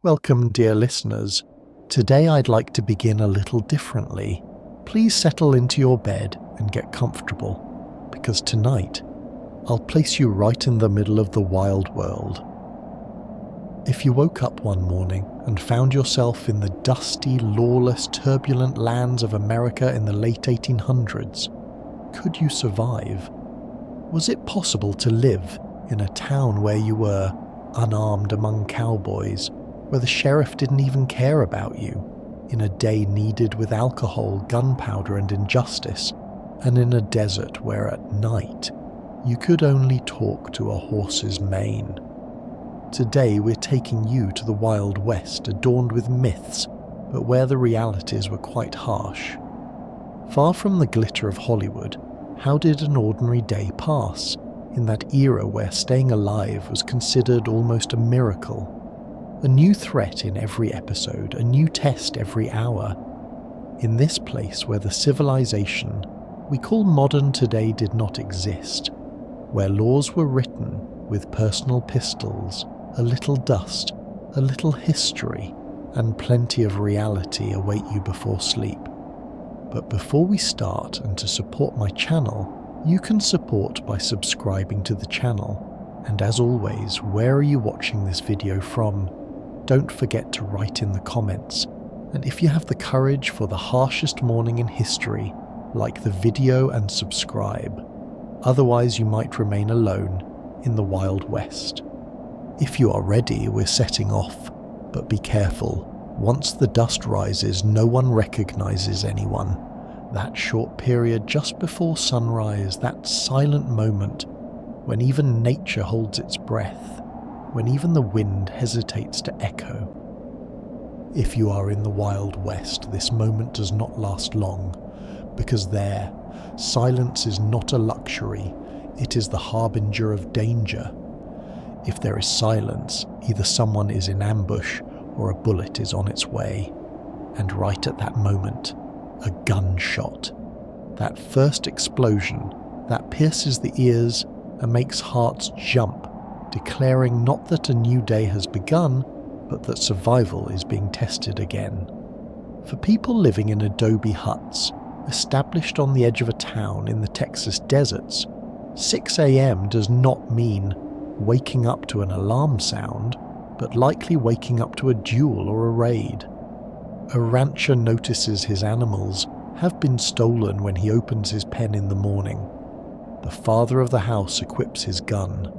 Welcome, dear listeners. Today I'd like to begin a little differently. Please settle into your bed and get comfortable, because tonight I'll place you right in the middle of the wild world. If you woke up one morning and found yourself in the dusty, lawless, turbulent lands of America in the late 1800s, could you survive? Was it possible to live in a town where you were unarmed among cowboys, where the sheriff didn't even care about you, in a day kneaded with alcohol, gunpowder and injustice, and in a desert where at night you could only talk to a horse's mane? Today we're taking you to the Wild West, adorned with myths, but where the realities were quite harsh. Far from the glitter of Hollywood, how did an ordinary day pass, in that era where staying alive was considered almost a miracle? A new threat in every episode, a new test every hour. In this place where the civilization we call modern today did not exist, where laws were written with personal pistols, a little dust, a little history, and plenty of reality await you before sleep. But before we start, and to support my channel, you can support by subscribing to the channel. And as always, where are you watching this video from? Don't forget to write in the comments, and if you have the courage for the harshest morning in history, like the video and subscribe. Otherwise you might remain alone in the Wild West. If you are ready, we're setting off, but be careful. Once the dust rises, no one recognizes anyone. That short period just before sunrise, that silent moment when even nature holds its breath, when even the wind hesitates to echo. If you are in the Wild West, this moment does not last long, because there, silence is not a luxury, it is the harbinger of danger. If there is silence, either someone is in ambush or a bullet is on its way. And right at that moment, a gunshot. That first explosion that pierces the ears and makes hearts jump, declaring not that a new day has begun, but that survival is being tested again. For people living in adobe huts, established on the edge of a town in the Texas deserts, 6 a.m. does not mean waking up to an alarm sound, but likely waking up to a duel or a raid. A rancher notices his animals have been stolen when he opens his pen in the morning. The father of the house equips his gun.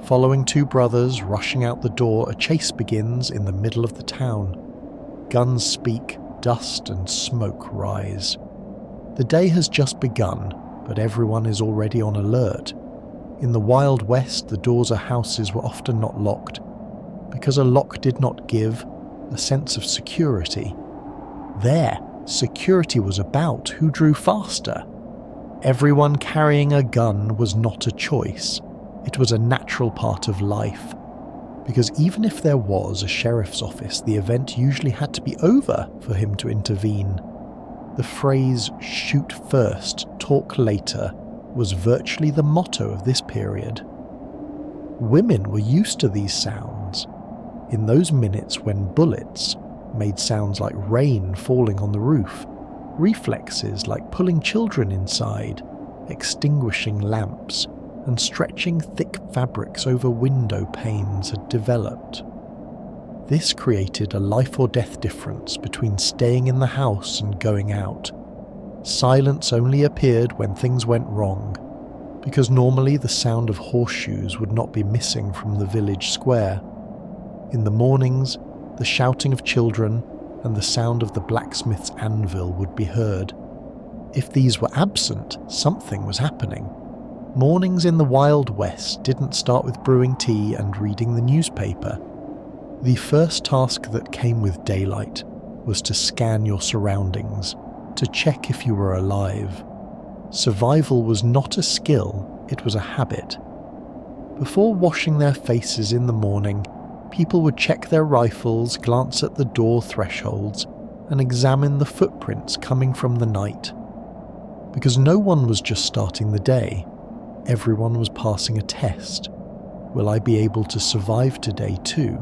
Following two brothers rushing out the door, a chase begins in the middle of the town. Guns speak, dust and smoke rise. The day has just begun, but everyone is already on alert. In the Wild West, the doors of houses were often not locked, because a lock did not give a sense of security. There, security was about who drew faster. Everyone carrying a gun was not a choice. It was a natural part of life, because even if there was a sheriff's office, the event usually had to be over for him to intervene. The phrase "shoot first, talk later" was virtually the motto of this period. Women were used to these sounds. In those minutes when bullets made sounds like rain falling on the roof, reflexes like pulling children inside, extinguishing lamps, and stretching thick fabrics over window panes had developed. This created a life or death difference between staying in the house and going out. Silence only appeared when things went wrong, because normally the sound of horseshoes would not be missing from the village square. In the mornings, the shouting of children and the sound of the blacksmith's anvil would be heard. If these were absent, something was happening. Mornings in the Wild West didn't start with brewing tea and reading the newspaper. The first task that came with daylight was to scan your surroundings, to check if you were alive. Survival was not a skill, it was a habit. Before washing their faces in the morning, people would check their rifles, glance at the door thresholds, and examine the footprints coming from the night. Because no one was just starting the day, everyone was passing a test. Will I be able to survive today too?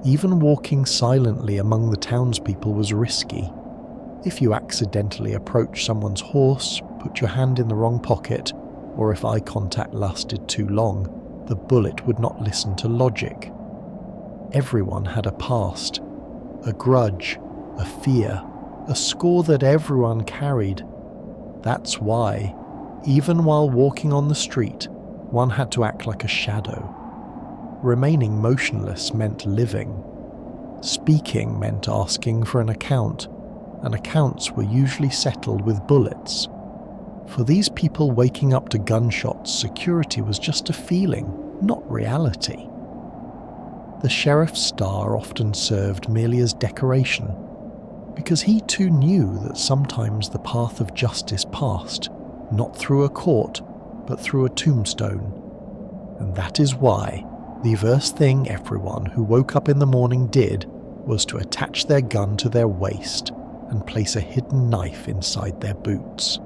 Even walking silently among the townspeople was risky. If you accidentally approached someone's horse, put your hand in the wrong pocket, or if eye contact lasted too long, the bullet would not listen to logic. Everyone had a past, a grudge, a fear, a score that everyone carried. That's why, even while walking on the street, one had to act like a shadow. Remaining motionless meant living. Speaking meant asking for an account, and accounts were usually settled with bullets. For these people waking up to gunshots, security was just a feeling, not reality. The sheriff's star often served merely as decoration, because he too knew that sometimes the path of justice passed, not through a court, but through a tombstone. And that is why the first thing everyone who woke up in the morning did was to attach their gun to their waist and place a hidden knife inside their boots.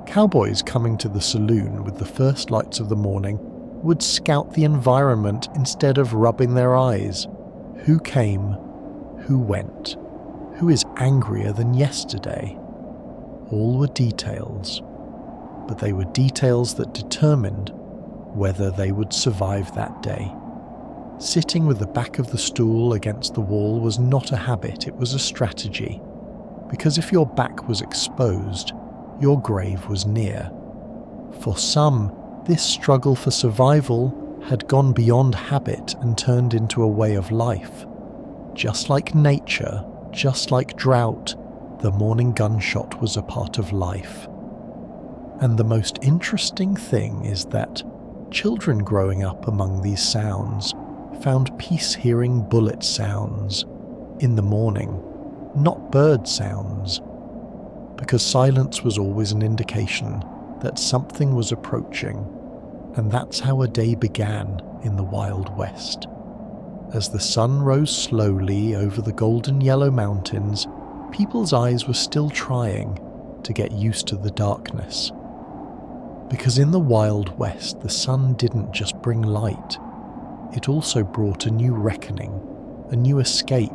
Cowboys coming to the saloon with the first lights of the morning would scout the environment instead of rubbing their eyes. Who came? Who went? Who is angrier than yesterday? All were details, but they were details that determined whether they would survive that day. Sitting with the back of the stool against the wall was not a habit, it was a strategy, because if your back was exposed, your grave was near. For some, this struggle for survival had gone beyond habit and turned into a way of life. Just like nature, just like drought, the morning gunshot was a part of life. And the most interesting thing is that children growing up among these sounds found peace hearing bullet sounds in the morning, not bird sounds, because silence was always an indication that something was approaching, and that's how a day began in the Wild West. As the sun rose slowly over the golden yellow mountains, people's eyes were still trying to get used to the darkness. Because in the Wild West, the sun didn't just bring light, it also brought a new reckoning, a new escape,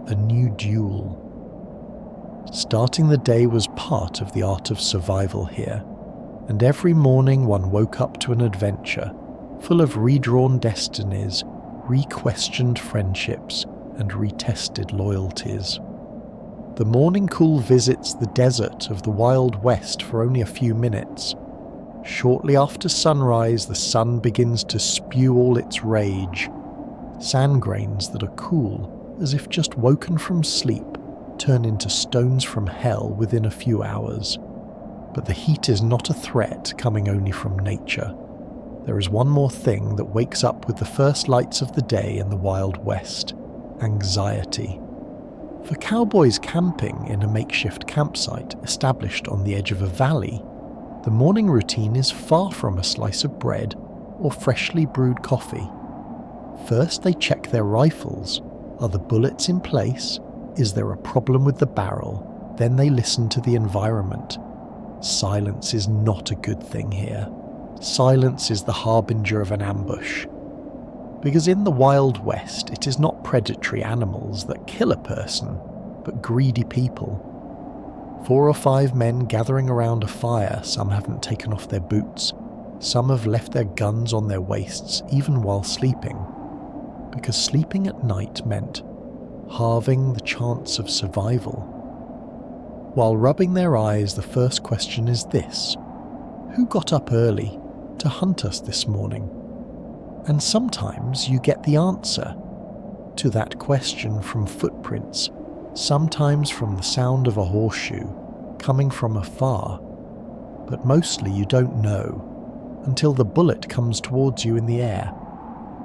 a new duel. Starting the day was part of the art of survival here, and every morning one woke up to an adventure, full of redrawn destinies, re-questioned friendships, and retested loyalties. The morning cool visits the desert of the Wild West for only a few minutes. Shortly after sunrise, the sun begins to spew all its rage. Sand grains that are cool, as if just woken from sleep, turn into stones from hell within a few hours. But the heat is not a threat coming only from nature. There is one more thing that wakes up with the first lights of the day in the Wild West: anxiety. For cowboys camping in a makeshift campsite established on the edge of a valley, the morning routine is far from a slice of bread or freshly brewed coffee. First they check their rifles. Are the bullets in place? Is there a problem with the barrel? Then they listen to the environment. Silence is not a good thing here. Silence is the harbinger of an ambush. Because in the Wild West, it is not predatory animals that kill a person, but greedy people. 4 or 5 men gathering around a fire, some haven't taken off their boots, some have left their guns on their waists even while sleeping, because sleeping at night meant halving the chance of survival. While rubbing their eyes, the first question is this: who got up early to hunt us this morning? And sometimes you get the answer to that question from footprints, sometimes from the sound of a horseshoe coming from afar, but mostly you don't know until the bullet comes towards you in the air.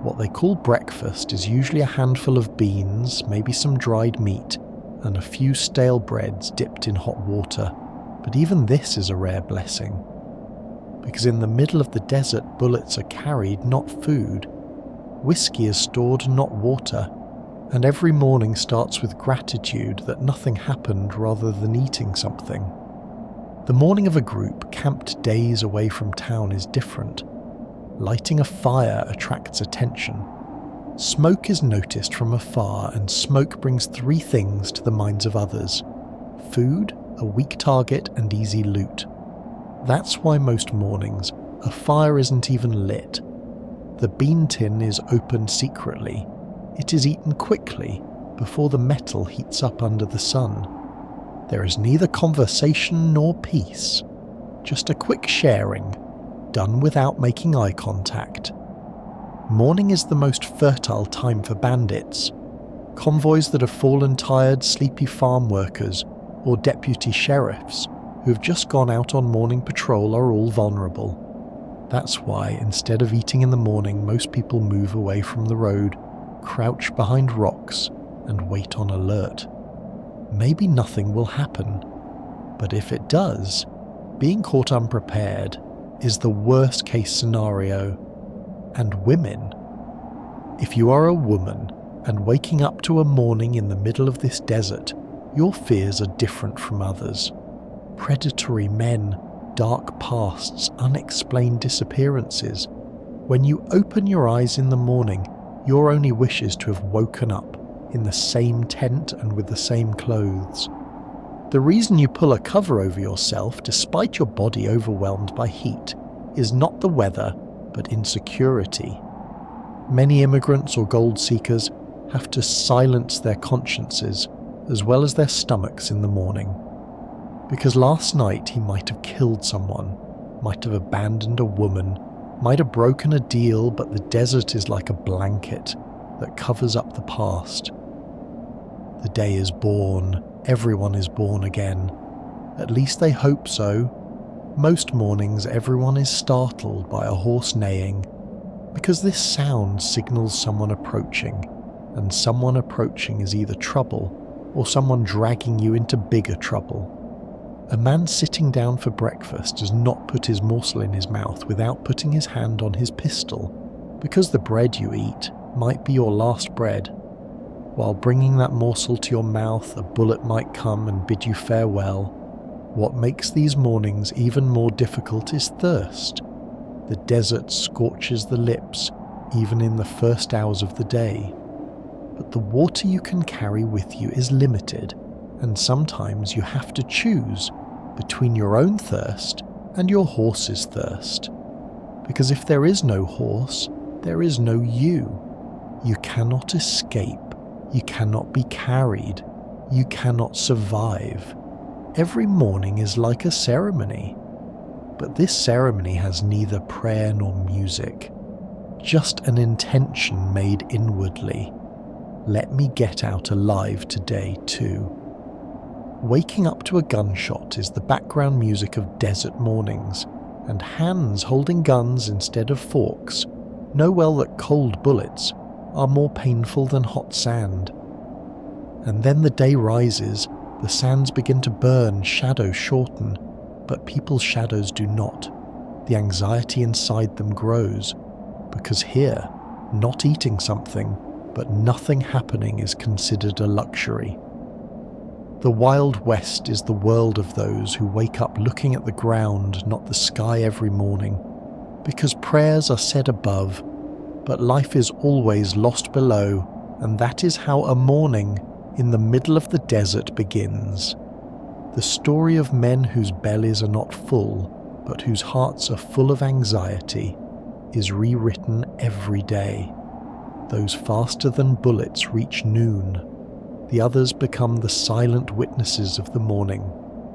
What they call breakfast is usually a handful of beans, maybe some dried meat, and a few stale breads dipped in hot water, but even this is a rare blessing. Because in the middle of the desert, bullets are carried, not food. Whiskey is stored, not water. And every morning starts with gratitude that nothing happened rather than eating something. The morning of a group camped days away from town is different. Lighting a fire attracts attention. Smoke is noticed from afar, and smoke brings three things to the minds of others: food, a weak target, and easy loot. That's why most mornings a fire isn't even lit. The bean tin is opened secretly. It is eaten quickly before the metal heats up under the sun. There is neither conversation nor peace, just a quick sharing, done without making eye contact. Morning is the most fertile time for bandits. Convoys that have fallen tired, sleepy farm workers or deputy sheriffs who've just gone out on morning patrol are all vulnerable. That's why, instead of eating in the morning, most people move away from the road, crouch behind rocks, and wait on alert. Maybe nothing will happen, but if it does, being caught unprepared is the worst case scenario. And women. If you are a woman and waking up to a morning in the middle of this desert, your fears are different from others. Predatory men, dark pasts, unexplained disappearances. When you open your eyes in the morning, your only wish is to have woken up in the same tent and with the same clothes. The reason you pull a cover over yourself, despite your body overwhelmed by heat, is not the weather, but insecurity. Many immigrants or gold seekers have to silence their consciences as well as their stomachs in the morning. Because last night he might have killed someone, might have abandoned a woman, might have broken a deal, but the desert is like a blanket that covers up the past. The day is born, everyone is born again. At least they hope so. Most mornings everyone is startled by a horse neighing, because this sound signals someone approaching, and someone approaching is either trouble or someone dragging you into bigger trouble. A man sitting down for breakfast does not put his morsel in his mouth without putting his hand on his pistol, because the bread you eat might be your last bread. While bringing that morsel to your mouth, a bullet might come and bid you farewell. What makes these mornings even more difficult is thirst. The desert scorches the lips, even in the first hours of the day. But the water you can carry with you is limited, and sometimes you have to choose between your own thirst and your horse's thirst. Because if there is no horse, there is no you. You cannot escape. You cannot be carried. You cannot survive. Every morning is like a ceremony, but this ceremony has neither prayer nor music, just an intention made inwardly. Let me get out alive today too. Waking up to a gunshot is the background music of desert mornings, and hands holding guns instead of forks know well that cold bullets are more painful than hot sand. And then the day rises. The sands begin to burn, shadows shorten, but people's shadows do not. The anxiety inside them grows, because here, not eating something, but nothing happening is considered a luxury. The Wild West is the world of those who wake up looking at the ground, not the sky every morning, because prayers are said above, but life is always lost below, and that is how a morning in the middle of the desert begins. The story of men whose bellies are not full, but whose hearts are full of anxiety, is rewritten every day. Those faster than bullets reach noon. The others become the silent witnesses of the morning.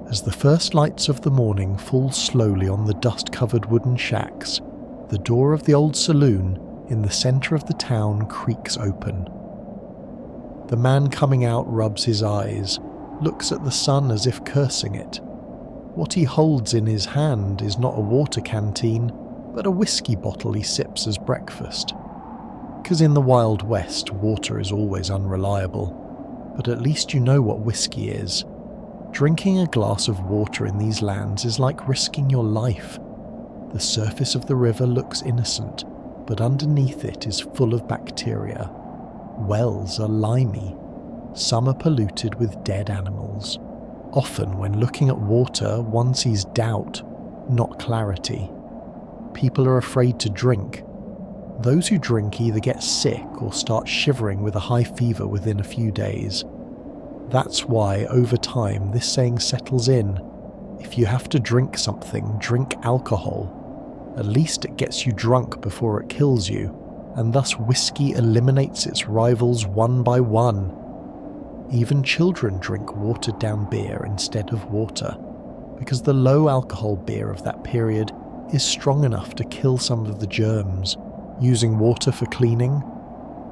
As the first lights of the morning fall slowly on the dust-covered wooden shacks, the door of the old saloon in the center of the town creaks open. The man coming out rubs his eyes, looks at the sun as if cursing it. What he holds in his hand is not a water canteen, but a whiskey bottle he sips as breakfast. 'Cause in the Wild West, water is always unreliable, but at least you know what whiskey is. Drinking a glass of water in these lands is like risking your life. The surface of the river looks innocent, but underneath it is full of bacteria. Wells are limey. Some are polluted with dead animals. Often when looking at water, one sees doubt, not clarity. People are afraid to drink. Those who drink either get sick or start shivering with a high fever within a few days. That's why, over time, this saying settles in. If you have to drink something, drink alcohol. At least it gets you drunk before it kills you, and thus whiskey eliminates its rivals one by one. Even children drink watered-down beer instead of water, because the low-alcohol beer of that period is strong enough to kill some of the germs. Using water for cleaning,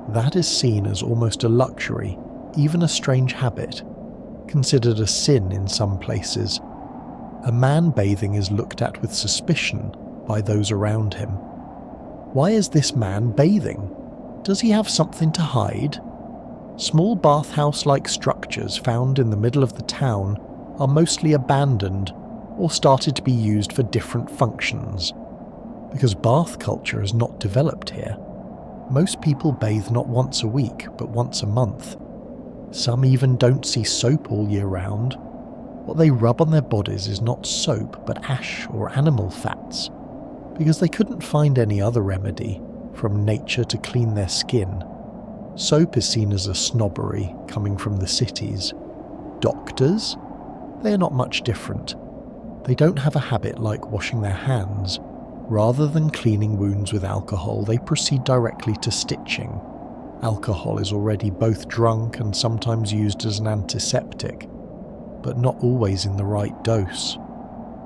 that is seen as almost a luxury, even a strange habit, considered a sin in some places. A man bathing is looked at with suspicion by those around him. Why is this man bathing? Does he have something to hide? Small bathhouse-like structures found in the middle of the town are mostly abandoned or started to be used for different functions. Because bath culture is not developed here, most people bathe not once a week but once a month. Some even don't see soap all year round. What they rub on their bodies is not soap but ash or animal fats, because they couldn't find any other remedy from nature to clean their skin. Soap is seen as a snobbery coming from the cities. Doctors? They are not much different. They don't have a habit like washing their hands. Rather than cleaning wounds with alcohol, they proceed directly to stitching. Alcohol is already both drunk and sometimes used as an antiseptic, but not always in the right dose.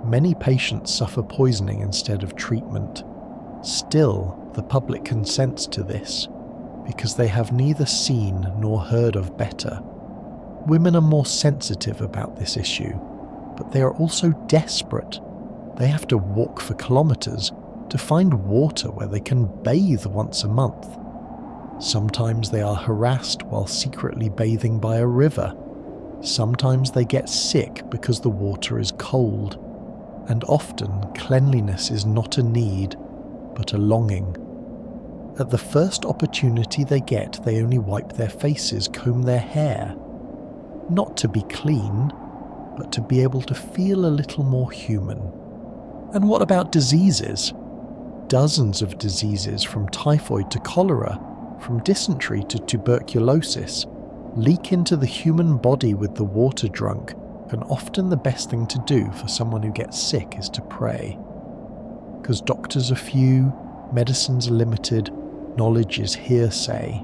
Many patients suffer poisoning instead of treatment. Still, the public consents to this, because they have neither seen nor heard of better. Women are more sensitive about this issue, but they are also desperate. They have to walk for kilometers to find water where they can bathe once a month. Sometimes they are harassed while secretly bathing by a river. Sometimes they get sick because the water is cold. And often cleanliness is not a need, but a longing. At the first opportunity they get, they only wipe their faces, comb their hair. Not to be clean, but to be able to feel a little more human. And what about diseases? Dozens of diseases, from typhoid to cholera, from dysentery to tuberculosis, leak into the human body with the water drunk, and often the best thing to do for someone who gets sick is to pray. Because doctors are few, medicines are limited, knowledge is hearsay.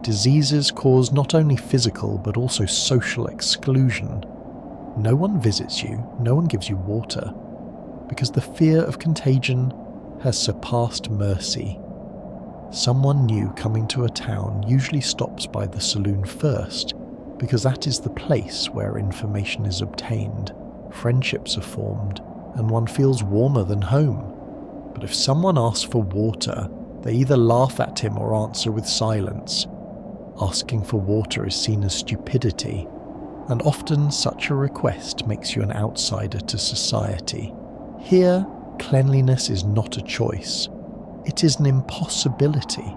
Diseases cause not only physical but also social exclusion. No one visits you, no one gives you water, because the fear of contagion has surpassed mercy. Someone new coming to a town usually stops by the saloon first, because that is the place where information is obtained, friendships are formed, and one feels warmer than home. But if someone asks for water, they either laugh at him or answer with silence. Asking for water is seen as stupidity, and often such a request makes you an outsider to society. Here, cleanliness is not a choice. It is an impossibility.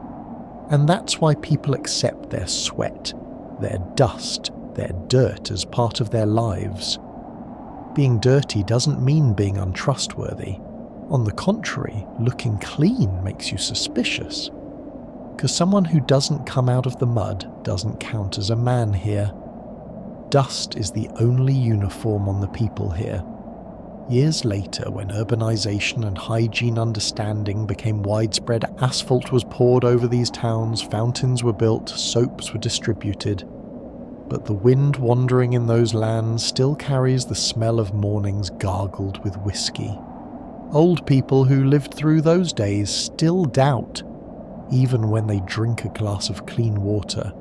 And that's why people accept their sweat, their dust, their dirt as part of their lives. Being dirty doesn't mean being untrustworthy. On the contrary, looking clean makes you suspicious. Because someone who doesn't come out of the mud doesn't count as a man here. Dust is the only uniform on the people here. Years later, when urbanization and hygiene understanding became widespread, asphalt was poured over these towns, fountains were built, soaps were distributed. But the wind wandering in those lands still carries the smell of mornings gargled with whiskey. Old people who lived through those days still doubt, even when they drink a glass of clean water,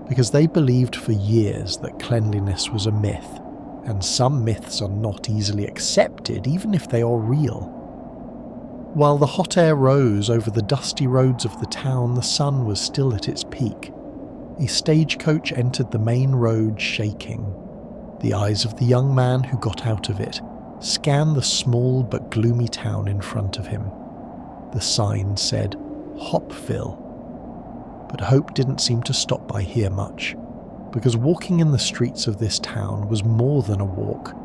because they believed for years that cleanliness was a myth. And some myths are not easily accepted, even if they are real. While the hot air rose over the dusty roads of the town, the sun was still at its peak. A stagecoach entered the main road shaking. The eyes of the young man who got out of it scanned the small but gloomy town in front of him. The sign said, Hopville. But hope didn't seem to stop by here much. Because walking in the streets of this town was more than a walk,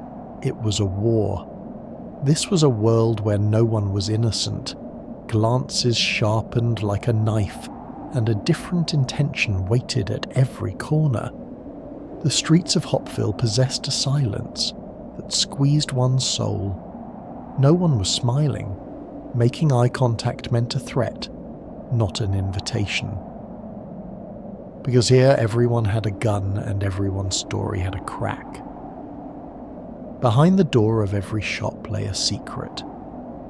it was a war. This was a world where no one was innocent. glances sharpened like a knife, and a different intention waited at every corner. The streets of Hopville possessed a silence that squeezed one's soul. No one was smiling. Making eye contact meant a threat, not an invitation. Because here everyone had a gun and everyone's story had a crack. Behind the door of every shop lay a secret.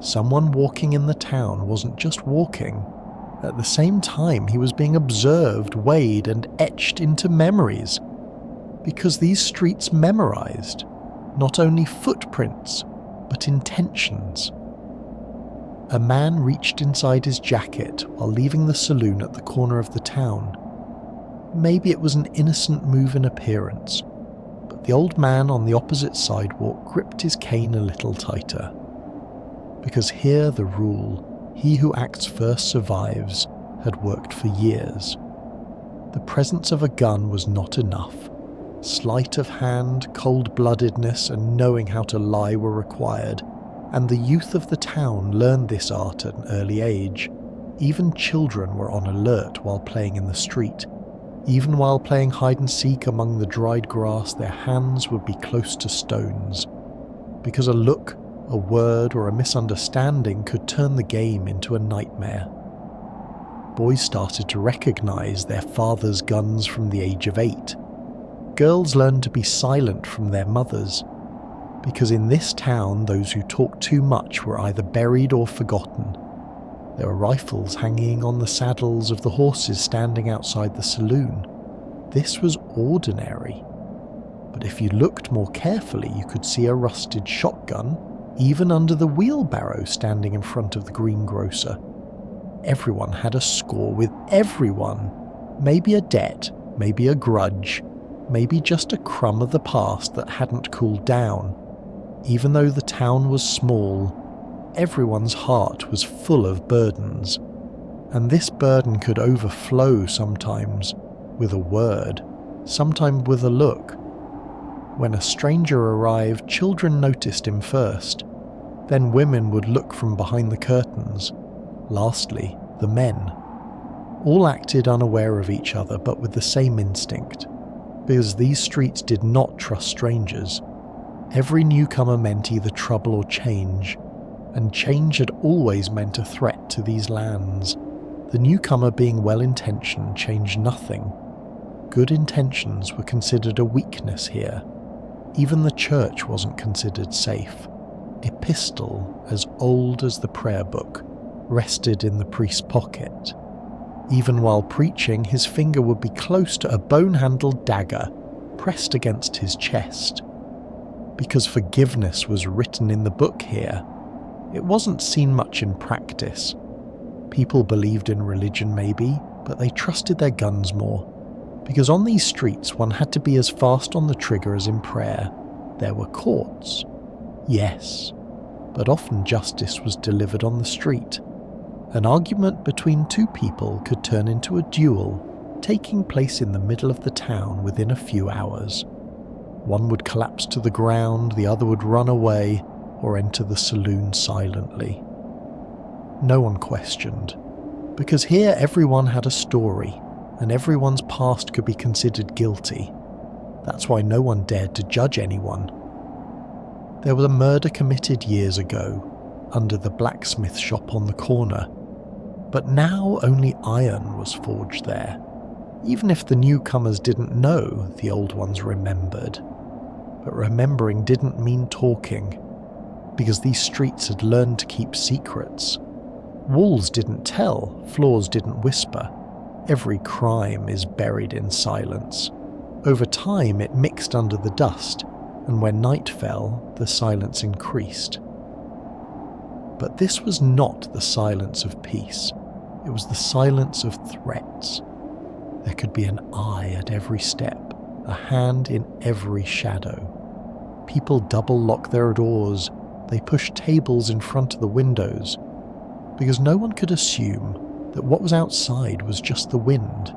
Someone walking in the town wasn't just walking. At the same time, he was being observed, weighed, and etched into memories. Because these streets memorized not only footprints, but intentions. A man reached inside his jacket while leaving the saloon at the corner of the town. Maybe it was an innocent move in appearance, but the old man on the opposite sidewalk gripped his cane a little tighter. Because here the rule, he who acts first survives, had worked for years. The presence of a gun was not enough. Sleight of hand, cold-bloodedness, and knowing how to lie were required, and the youth of the town learned this art at an early age. Even children were on alert while playing in the street. Even while playing hide-and-seek among the dried grass, their hands would be close to stones. Because a look, a word, or a misunderstanding could turn the game into a nightmare. Boys started to recognize their father's guns from the age of 8. Girls learned to be silent from their mothers. Because in this town, those who talked too much were either buried or forgotten. There were rifles hanging on the saddles of the horses standing outside the saloon. This was ordinary. But if you looked more carefully, you could see a rusted shotgun, even under the wheelbarrow standing in front of the greengrocer. Everyone had a score with everyone. Maybe a debt, maybe a grudge, maybe just a crumb of the past that hadn't cooled down. Even though the town was small, everyone's heart was full of burdens, and this burden could overflow sometimes with a word, sometimes with a look. When a stranger arrived, children noticed him first, then women would look from behind the curtains, lastly, the men. All acted unaware of each other but with the same instinct, because these streets did not trust strangers. Every newcomer meant either trouble or change, and change had always meant a threat to these lands. The newcomer being well-intentioned changed nothing. Good intentions were considered a weakness here. Even the church wasn't considered safe. A pistol as old as the prayer book rested in the priest's pocket. Even while preaching, his finger would be close to a bone-handled dagger pressed against his chest. Because forgiveness was written in the book here, it wasn't seen much in practice. People believed in religion maybe, but they trusted their guns more. Because on these streets one had to be as fast on the trigger as in prayer. There were courts. Yes, but often justice was delivered on the street. An argument between two people could turn into a duel, taking place in the middle of the town within a few hours. One would collapse to the ground, the other would run away, or enter the saloon silently. No one questioned, because here everyone had a story, and everyone's past could be considered guilty. That's why no one dared to judge anyone. There was a murder committed years ago, under the blacksmith shop on the corner, but now only iron was forged there. Even if the newcomers didn't know, the old ones remembered. But remembering didn't mean talking, because these streets had learned to keep secrets. Walls didn't tell, floors didn't whisper. Every crime is buried in silence. Over time it mixed under the dust, and when night fell, the silence increased. But this was not the silence of peace. It was the silence of threats. There could be an eye at every step, a hand in every shadow. People double-lock their doors. They push tables in front of the windows, because no one could assume that what was outside was just the wind.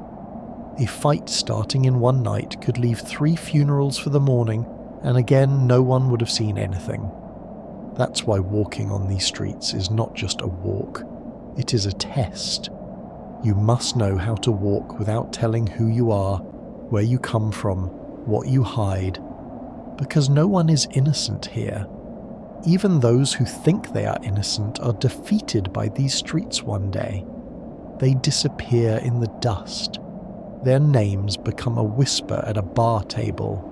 A fight starting in one night could leave 3 funerals for the morning, and again no one would have seen anything. That's why walking on these streets is not just a walk, It is a test. You must know how to walk without telling who you are, where you come from, what you hide, because no one is innocent here. Even those who think they are innocent are defeated by these streets one day. They disappear in the dust. Their names become a whisper at a bar table.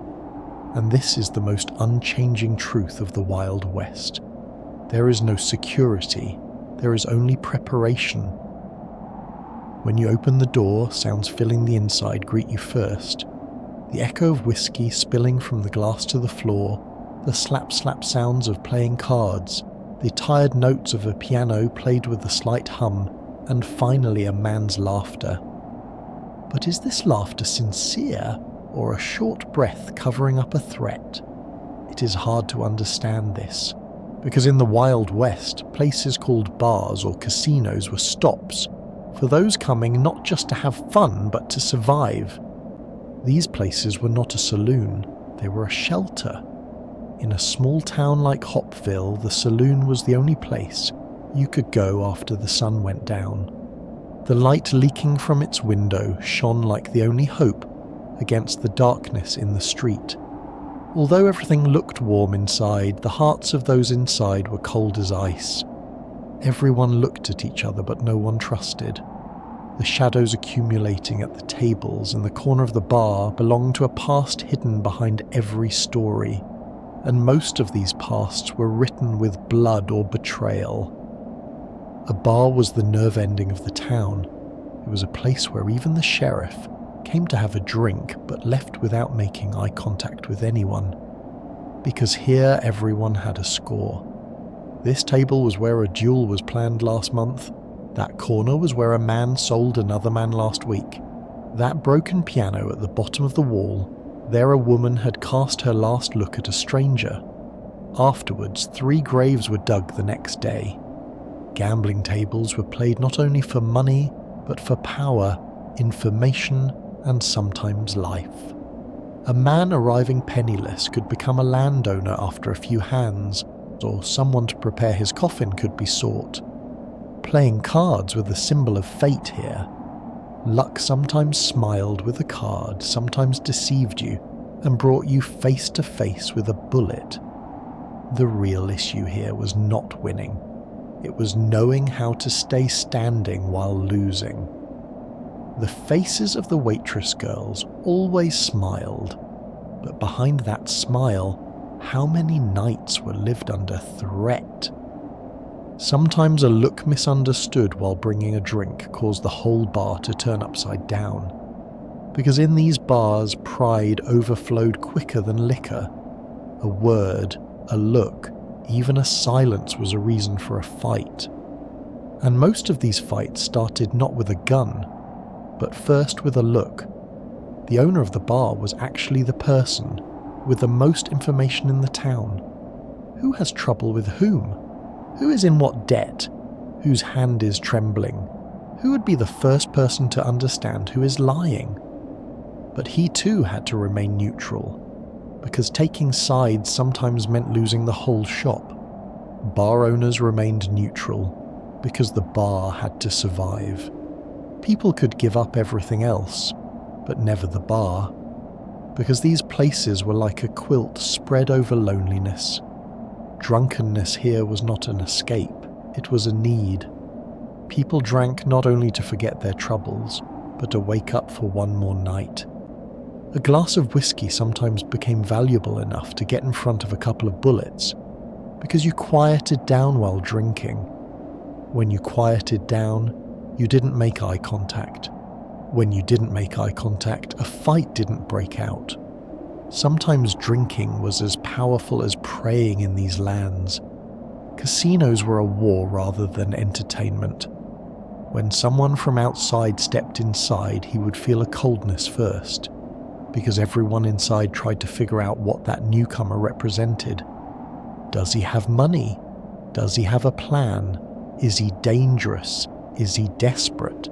And this is the most unchanging truth of the Wild West. There is no security. There is only preparation. When you open the door, sounds filling the inside greet you first. The echo of whiskey spilling from the glass to the floor, the slap-slap sounds of playing cards, the tired notes of a piano played with a slight hum, and finally a man's laughter. But is this laughter sincere, or a short breath covering up a threat? It is hard to understand this, because in the Wild West, places called bars or casinos were stops, for those coming not just to have fun but to survive. These places were not a saloon, they were a shelter. In a small town like Hopville, the saloon was the only place you could go after the sun went down. The light leaking from its window shone like the only hope against the darkness in the street. Although everything looked warm inside, the hearts of those inside were cold as ice. Everyone looked at each other, but no one trusted. The shadows accumulating at the tables in the corner of the bar belonged to a past hidden behind every story, and most of these pasts were written with blood or betrayal. A bar was the nerve ending of the town. It was a place where even the sheriff came to have a drink but left without making eye contact with anyone, because here everyone had a score. This table was where a duel was planned last month. That corner was where a man sold another man last week. That broken piano at the bottom of the wall, there a woman had cast her last look at a stranger. Afterwards, 3 graves were dug the next day. Gambling tables were played not only for money, but for power, information, and sometimes life. A man arriving penniless could become a landowner after a few hands, or someone to prepare his coffin could be sought. Playing cards were the symbol of fate here. Luck sometimes smiled with a card, sometimes deceived you, and brought you face to face with a bullet. The real issue here was not winning. It was knowing how to stay standing while losing. The faces of the waitress girls always smiled, but behind that smile, how many nights were lived under threat? Sometimes a look misunderstood while bringing a drink caused the whole bar to turn upside down, because in these bars pride overflowed quicker than liquor. A word, a look, even a silence was a reason for a fight. And most of these fights started not with a gun, but first with a look. The owner of the bar was actually the person with the most information in the town. Who has trouble with whom? Who is in what debt? Whose hand is trembling? Who would be the first person to understand who is lying? But he too had to remain neutral, because taking sides sometimes meant losing the whole shop. Bar owners remained neutral, because the bar had to survive. People could give up everything else, but never the bar, because these places were like a quilt spread over loneliness. Drunkenness here was not an escape, it was a need. People drank not only to forget their troubles, but to wake up for one more night. A glass of whiskey sometimes became valuable enough to get in front of a couple of bullets, because you quieted down while drinking. When you quieted down, you didn't make eye contact. When you didn't make eye contact, a fight didn't break out. Sometimes drinking was as powerful as praying in these lands. Casinos were a war rather than entertainment. When someone from outside stepped inside, he would feel a coldness first, because everyone inside tried to figure out what that newcomer represented. Does he have money? Does he have a plan? Is he dangerous? Is he desperate?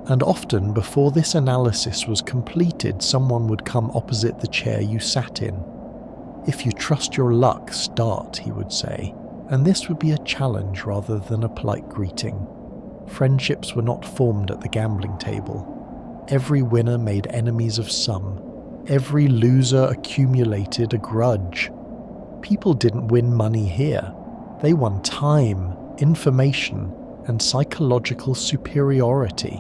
And often, before this analysis was completed, someone would come opposite the chair you sat in. If you trust your luck, start, he would say, and this would be a challenge rather than a polite greeting. Friendships were not formed at the gambling table. Every winner made enemies of some. Every loser accumulated a grudge. People didn't win money here. They won time, information, and psychological superiority.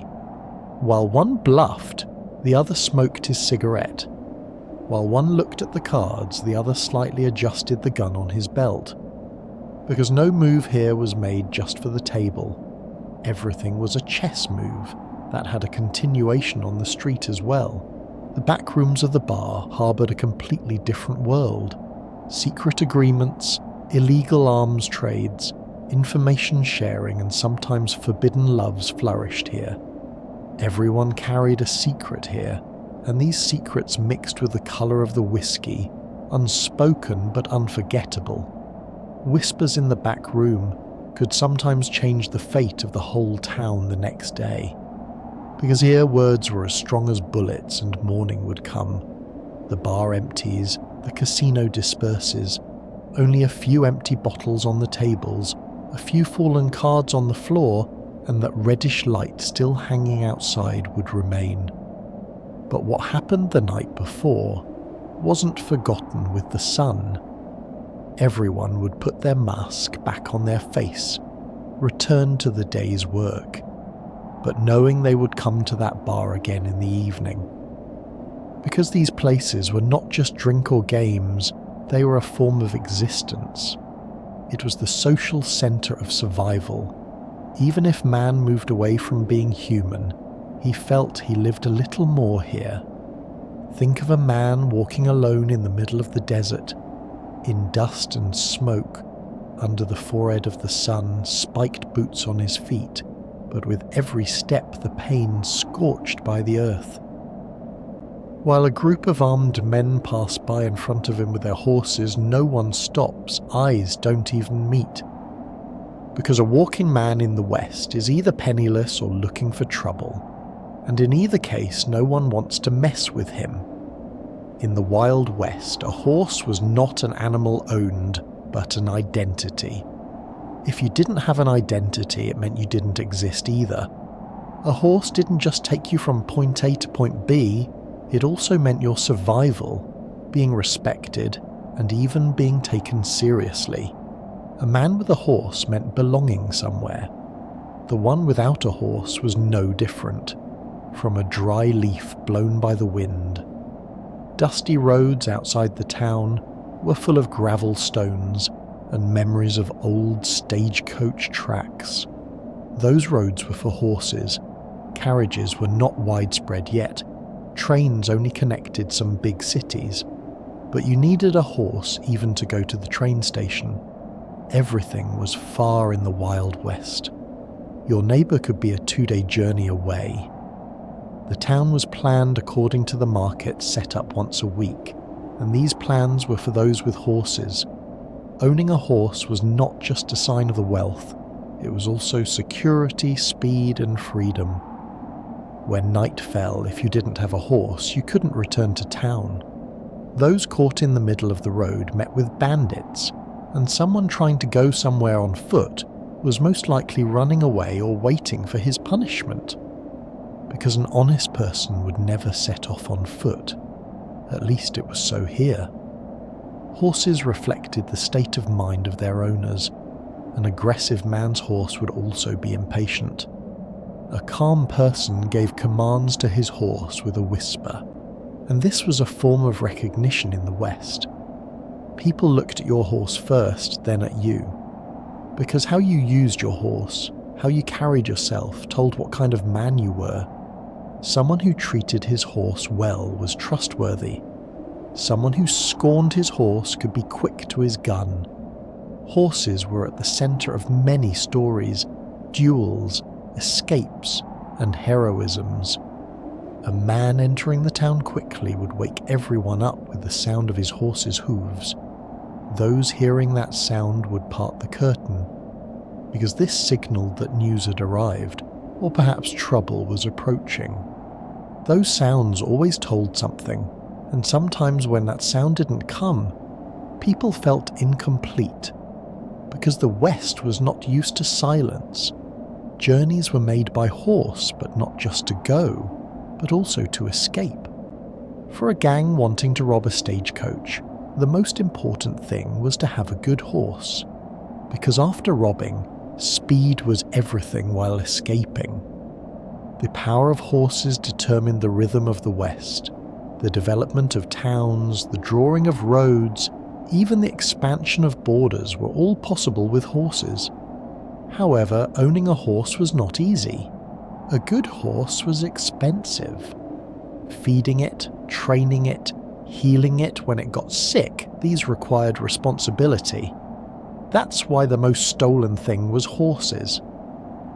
While one bluffed, the other smoked his cigarette. While one looked at the cards, the other slightly adjusted the gun on his belt. Because no move here was made just for the table. Everything was a chess move that had a continuation on the street as well. The back rooms of the bar harboured a completely different world. Secret agreements, illegal arms trades, information sharing, and sometimes forbidden loves flourished here. Everyone carried a secret here, and these secrets mixed with the colour of the whiskey, unspoken but unforgettable. Whispers in the back room could sometimes change the fate of the whole town the next day. Because here words were as strong as bullets and morning would come. The bar empties, the casino disperses, only a few empty bottles on the tables, a few fallen cards on the floor, and that reddish light still hanging outside would remain. But what happened the night before wasn't forgotten with the sun. Everyone would put their mask back on their face, return to the day's work, but knowing they would come to that bar again in the evening. Because these places were not just drink or games, they were a form of existence. It was the social centre of survival. Even if man moved away from being human, he felt he lived a little more here. Think of a man walking alone in the middle of the desert, in dust and smoke, under the forehead of the sun, spiked boots on his feet, but with every step the pain scorched by the earth. While a group of armed men pass by in front of him with their horses, no one stops, eyes don't even meet. Because a walking man in the West is either penniless or looking for trouble, and in either case no one wants to mess with him. In the Wild West, a horse was not an animal owned, but an identity. If you didn't have an identity, it meant you didn't exist either. A horse didn't just take you from point A to point B, it also meant your survival, being respected, and even being taken seriously. A man with a horse meant belonging somewhere. The one without a horse was no different, from a dry leaf blown by the wind. Dusty roads outside the town were full of gravel stones and memories of old stagecoach tracks. Those roads were for horses. Carriages were not widespread yet. Trains only connected some big cities. But you needed a horse even to go to the train station. Everything was far in the Wild West. Your neighbour could be a 2-day journey away. The town was planned according to the market set up once a week, and these plans were for those with horses. Owning a horse was not just a sign of the wealth, it was also security, speed, and freedom. When night fell, if you didn't have a horse, you couldn't return to town. Those caught in the middle of the road met with bandits, and someone trying to go somewhere on foot was most likely running away or waiting for his punishment. Because an honest person would never set off on foot. At least it was so here. Horses reflected the state of mind of their owners. An aggressive man's horse would also be impatient. A calm person gave commands to his horse with a whisper, and this was a form of recognition in the West. People looked at your horse first, then at you. Because how you used your horse, how you carried yourself, told what kind of man you were. Someone who treated his horse well was trustworthy. Someone who scorned his horse could be quick to his gun. Horses were at the centre of many stories, duels, escapes, and heroisms. A man entering the town quickly would wake everyone up with the sound of his horse's hooves. Those hearing that sound would part the curtain, because this signaled that news had arrived, or perhaps trouble was approaching. Those sounds always told something, and sometimes when that sound didn't come, people felt incomplete, because the West was not used to silence. journeys were made by horse, but not just to go, but also to escape. For a gang wanting to rob a stagecoach, the most important thing was to have a good horse, because after robbing, speed was everything while escaping. The power of horses determined the rhythm of the West, the development of towns, the drawing of roads, even the expansion of borders were all possible with horses. However, owning a horse was not easy. A good horse was expensive. Feeding it, training it, healing it when it got sick, these required responsibility. That's why the most stolen thing was horses.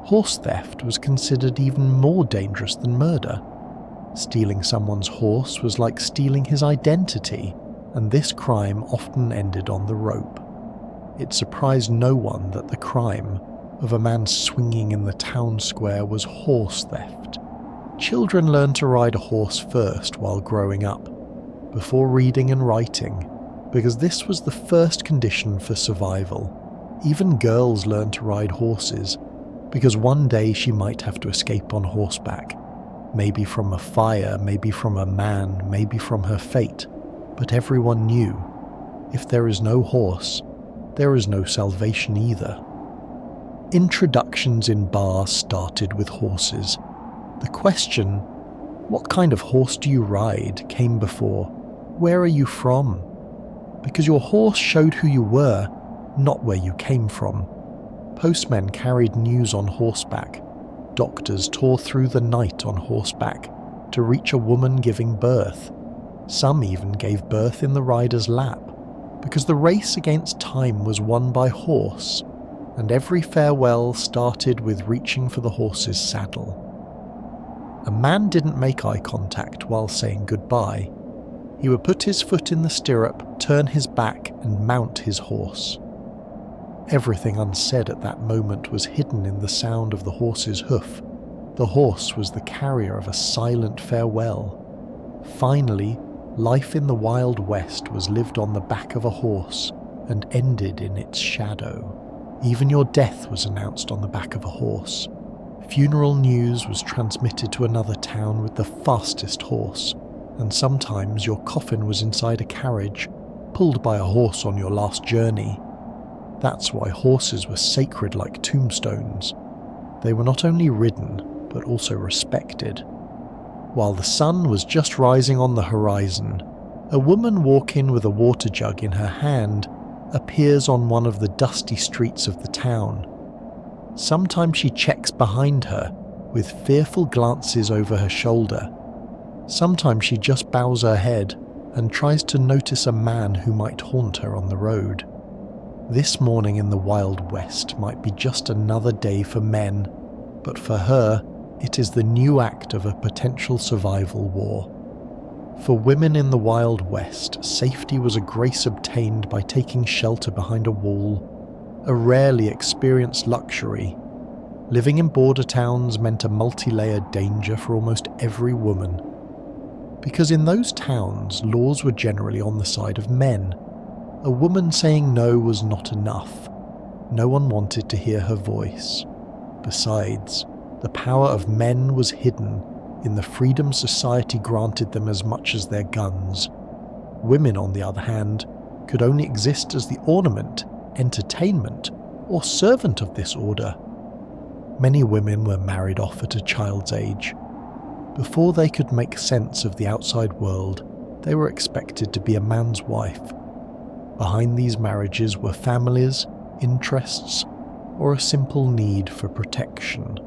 Horse theft was considered even more dangerous than murder. Stealing someone's horse was like stealing his identity, and this crime often ended on the rope. It surprised no one that the crime of a man swinging in the town square was horse theft. Children learned to ride a horse first while growing up, before reading and writing, because this was the first condition for survival. Even girls learned to ride horses, because one day she might have to escape on horseback, maybe from a fire, maybe from a man, maybe from her fate. But everyone knew, if there is no horse, there is no salvation either. Introductions in bars started with horses. The question, what kind of horse do you ride, came before, where are you from? Because your horse showed who you were, not where you came from. Postmen carried news on horseback. Doctors tore through the night on horseback to reach a woman giving birth. Some even gave birth in the rider's lap, because the race against time was won by horse, and every farewell started with reaching for the horse's saddle. A man didn't make eye contact while saying goodbye. He would put his foot in the stirrup, turn his back, and mount his horse. Everything unsaid at that moment was hidden in the sound of the horse's hoof. The horse was the carrier of a silent farewell. Finally, life in the Wild West was lived on the back of a horse and ended in its shadow. Even your death was announced on the back of a horse. Funeral news was transmitted to another town with the fastest horse, and sometimes your coffin was inside a carriage, pulled by a horse on your last journey. That's why horses were sacred like tombstones. They were not only ridden, but also respected. While the sun was just rising on the horizon, a woman walking with a water jug in her hand appears on one of the dusty streets of the town. Sometimes she checks behind her, with fearful glances over her shoulder. Sometimes she just bows her head and tries to notice a man who might haunt her on the road. This morning in the Wild West might be just another day for men, but for her, it is the new act of a potential survival war. For women in the Wild West, safety was a grace obtained by taking shelter behind a wall, a rarely experienced luxury. Living in border towns meant a multi-layered danger for almost every woman. Because in those towns, laws were generally on the side of men. A woman saying no was not enough. No one wanted to hear her voice. Besides, the power of men was hidden in the freedom society granted them as much as their guns. Women, on the other hand, could only exist as the ornament, entertainment, or servant of this order. Many women were married off at a child's age. Before they could make sense of the outside world, they were expected to be a man's wife. Behind these marriages were families, interests, or a simple need for protection.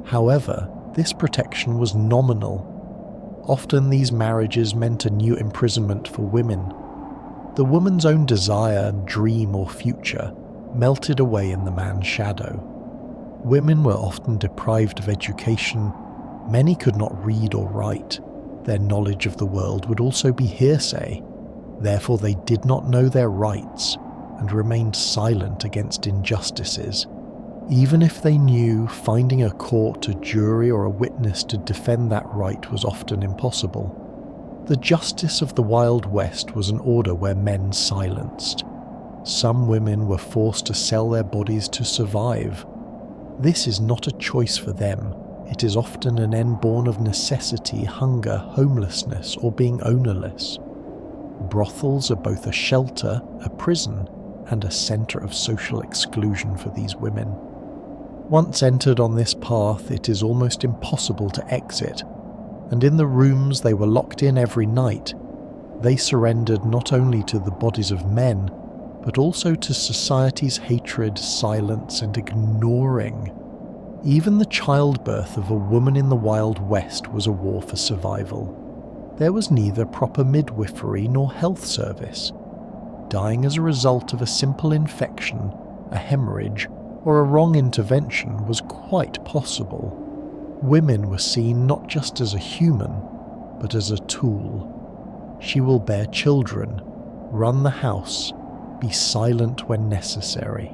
However, this protection was nominal. Often these marriages meant a new imprisonment for women. The woman's own desire, dream, or future melted away in the man's shadow. Women were often deprived of education. Many could not read or write. Their knowledge of the world would also be hearsay. Therefore, they did not know their rights and remained silent against injustices. Even if they knew, finding a court, a jury, or a witness to defend that right was often impossible. The justice of the Wild West was an order where men silenced. Some women were forced to sell their bodies to survive. This is not a choice for them. It is often an end born of necessity, hunger, homelessness, or being ownerless. Brothels are both a shelter, a prison, and a centre of social exclusion for these women. Once entered on this path, it is almost impossible to exit, and in the rooms they were locked in every night, they surrendered not only to the bodies of men, but also to society's hatred, silence, and ignoring. Even the childbirth of a woman in the Wild West was a war for survival. There was neither proper midwifery nor health service. Dying as a result of a simple infection, a hemorrhage, or a wrong intervention was quite possible. Women were seen not just as a human, but as a tool. She will bear children, run the house, be silent when necessary.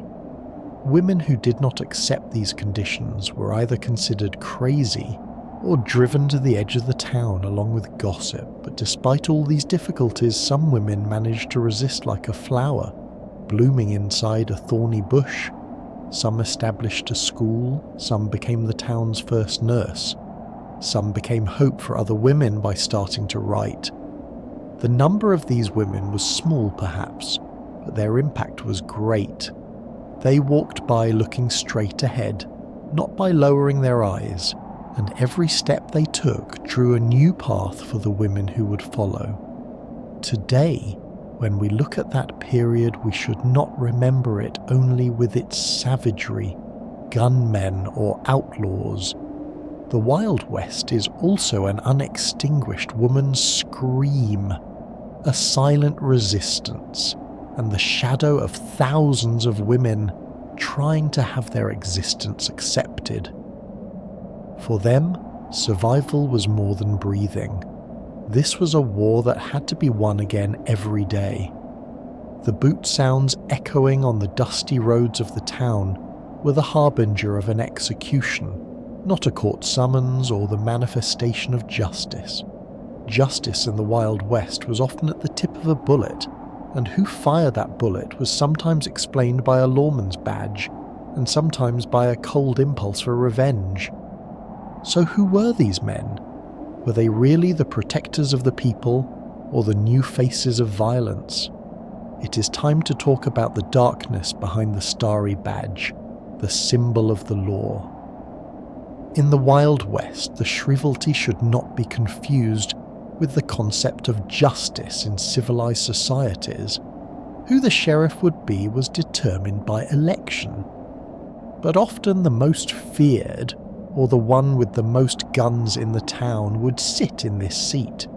Women who did not accept these conditions were either considered crazy or driven to the edge of the town along with gossip, but despite all these difficulties, some women managed to resist like a flower, blooming inside a thorny bush. Some established a school, some became the town's first nurse, some became hope for other women by starting to write. The number of these women was small perhaps, but their impact was great. They walked by looking straight ahead, not by lowering their eyes, and every step they took drew a new path for the women who would follow. Today, when we look at that period, we should not remember it only with its savagery, gunmen or outlaws. The Wild West is also an unextinguished woman's scream, a silent resistance, and the shadow of thousands of women trying to have their existence accepted. For them, survival was more than breathing. This was a war that had to be won again every day. The boot sounds echoing on the dusty roads of the town were the harbinger of an execution, not a court summons or the manifestation of justice. Justice in the Wild West was often at the tip of a bullet, and who fired that bullet was sometimes explained by a lawman's badge, and sometimes by a cold impulse for revenge. So who were these men? Were they really the protectors of the people, or the new faces of violence? It is time to talk about the darkness behind the starry badge, the symbol of the law. In the Wild West, the shrievalty should not be confused with the concept of justice in civilized societies. Who the sheriff would be was determined by election. But often the most feared, or the one with the most guns in the town, would sit in this seat.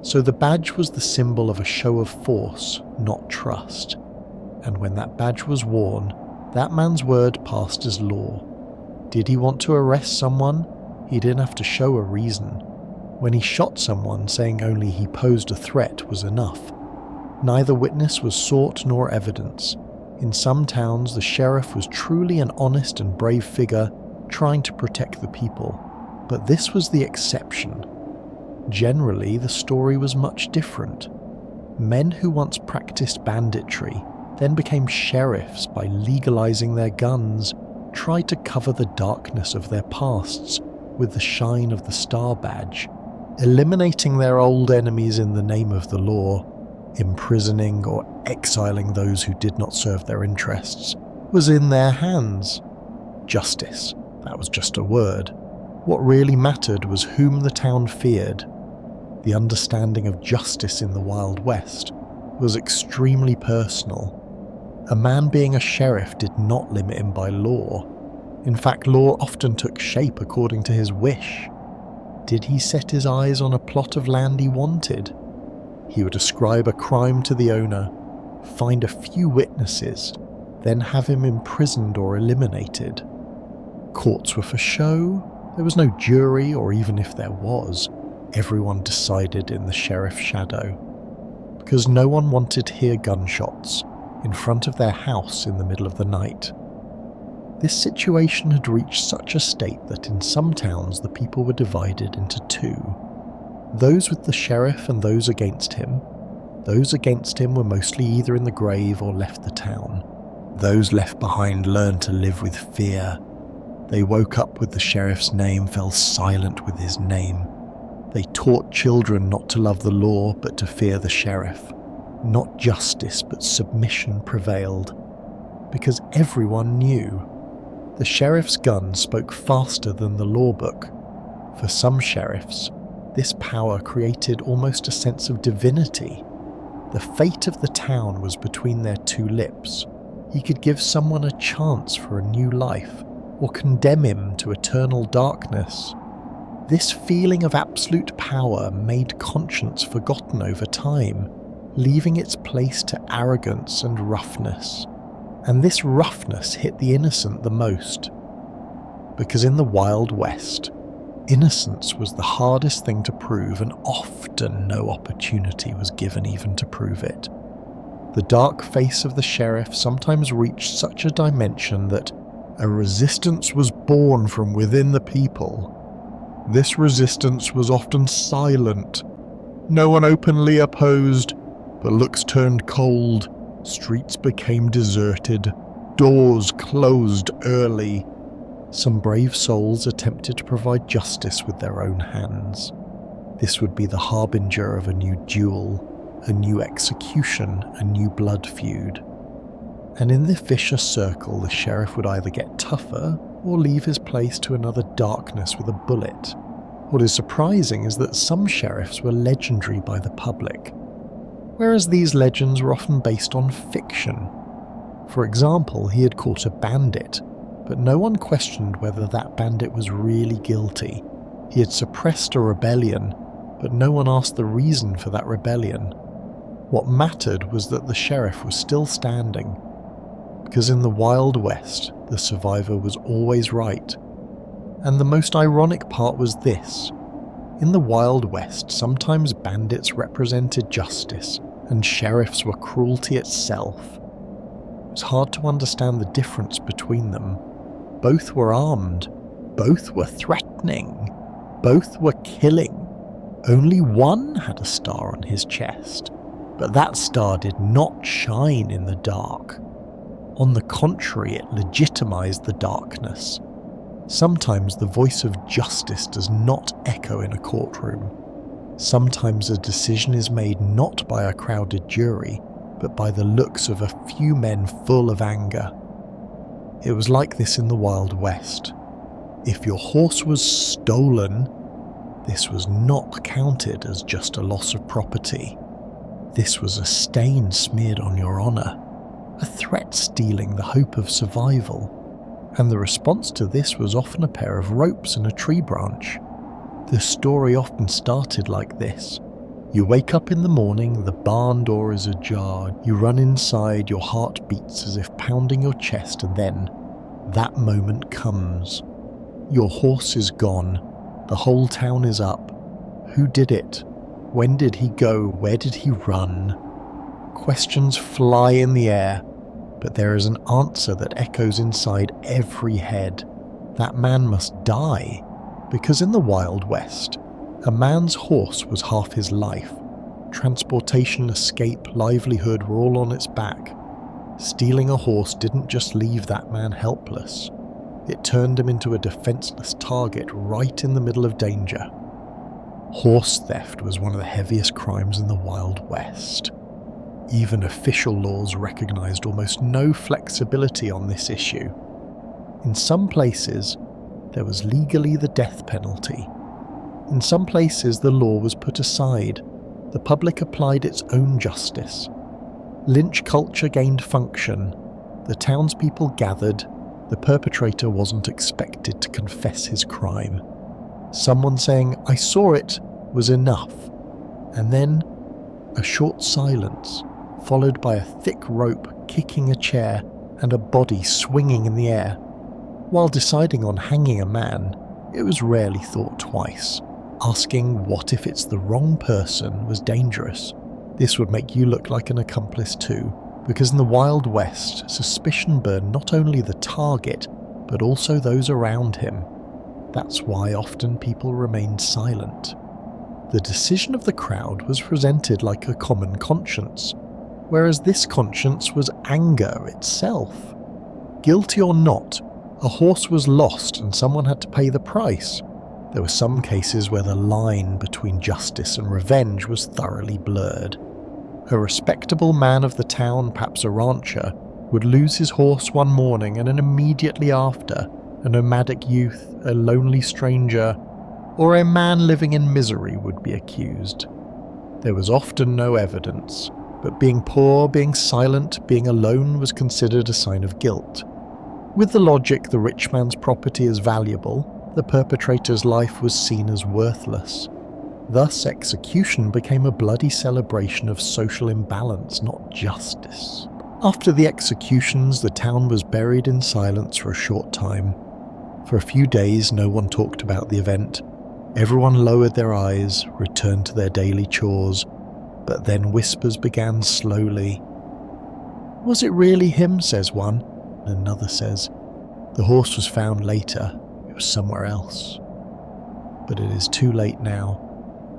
So the badge was the symbol of a show of force, not trust. And when that badge was worn, that man's word passed as law. Did he want to arrest someone? He didn't have to show a reason. When he shot someone, saying only he posed a threat was enough. Neither witness was sought nor evidence. In some towns, the sheriff was truly an honest and brave figure trying to protect the people. But this was the exception. Generally, the story was much different. Men who once practiced banditry, then became sheriffs by legalizing their guns, tried to cover the darkness of their pasts with the shine of the star badge, eliminating their old enemies in the name of the law, imprisoning or exiling those who did not serve their interests, was in their hands. Justice, that was just a word. What really mattered was whom the town feared. The understanding of justice in the Wild West was extremely personal. A man being a sheriff did not limit him by law. In fact, law often took shape according to his wish. Did he set his eyes on a plot of land he wanted? He would ascribe a crime to the owner, find a few witnesses, then have him imprisoned or eliminated. Courts were for show. There was no jury, or even if there was, everyone decided in the sheriff's shadow. Because no one wanted to hear gunshots in front of their house in the middle of the night. This situation had reached such a state that in some towns the people were divided into two. Those with the sheriff and those against him. Those against him were mostly either in the grave or left the town. Those left behind learned to live with fear, They woke up with the sheriff's name, fell silent with his name. They taught children not to love the law but to fear the sheriff. Not justice but submission prevailed, because everyone knew. The sheriff's gun spoke faster than the law book. For some sheriffs, this power created almost a sense of divinity. The fate of the town was between their two lips. He could give someone a chance for a new life, or condemn him to eternal darkness. This feeling of absolute power made conscience forgotten over time, leaving its place to arrogance and roughness. And this roughness hit the innocent the most. Because in the Wild West, innocence was the hardest thing to prove, and often no opportunity was given even to prove it. The dark face of the sheriff sometimes reached such a dimension that a resistance was born from within the people. This resistance was often silent. No one openly opposed, but looks turned cold, streets became deserted, doors closed early. Some brave souls attempted to provide justice with their own hands. This would be the harbinger of a new duel, a new execution, a new blood feud. And in the vicious circle, the sheriff would either get tougher or leave his place to another darkness with a bullet. What is surprising is that some sheriffs were legendary by the public, whereas these legends were often based on fiction. For example, he had caught a bandit, but no one questioned whether that bandit was really guilty. He had suppressed a rebellion, but no one asked the reason for that rebellion. What mattered was that the sheriff was still standing, because in the Wild West, the survivor was always right. And the most ironic part was this. In the Wild West, sometimes bandits represented justice, and sheriffs were cruelty itself. It was hard to understand the difference between them. Both were armed, both were threatening, both were killing. Only one had a star on his chest, but that star did not shine in the dark. On the contrary, it legitimized the darkness. Sometimes the voice of justice does not echo in a courtroom. Sometimes a decision is made not by a crowded jury, but by the looks of a few men full of anger. It was like this in the Wild West. If your horse was stolen, this was not counted as just a loss of property. This was a stain smeared on your honour, a threat stealing the hope of survival. And the response to this was often a pair of ropes and a tree branch. The story often started like this. You wake up in the morning, the barn door is ajar, you run inside, your heart beats as if pounding your chest, and then that moment comes. Your horse is gone, the whole town is up. Who did it? When did he go? Where did he run? Questions fly in the air, but there is an answer that echoes inside every head. That man must die, because in the Wild West, a man's horse was half his life. Transportation, escape, livelihood were all on its back. Stealing a horse didn't just leave that man helpless. It turned him into a defenseless target right in the middle of danger. Horse theft was one of the heaviest crimes in the Wild West. Even official laws recognized almost no flexibility on this issue. In some places, there was legally the death penalty. In some places, the law was put aside. The public applied its own justice. Lynch culture gained function. The townspeople gathered. The perpetrator wasn't expected to confess his crime. Someone saying, "I saw it," was enough. And then, a short silence, followed by a thick rope kicking a chair and a body swinging in the air. While deciding on hanging a man, it was rarely thought twice. Asking what if it's the wrong person was dangerous. This would make you look like an accomplice too, because in the Wild West, suspicion burned not only the target, but also those around him. That's why often people remained silent. The decision of the crowd was presented like a common conscience, whereas this conscience was anger itself. Guilty or not, A horse was lost and someone had to pay the price. There were some cases where the line between justice and revenge was thoroughly blurred. A respectable man of the town, perhaps a rancher, would lose his horse one morning, and then immediately after, a nomadic youth, a lonely stranger, or a man living in misery would be accused. There was often no evidence, but being poor, being silent, being alone was considered a sign of guilt. With the logic the rich man's property is valuable, the perpetrator's life was seen as worthless. Thus, execution became a bloody celebration of social imbalance, not justice. After the executions, the town was buried in silence for a short time. For a few days, no one talked about the event. Everyone lowered their eyes, returned to their daily chores, but then whispers began slowly. "Was it really him?" says one. Another says, "The horse was found later. It was somewhere else." But it is too late now,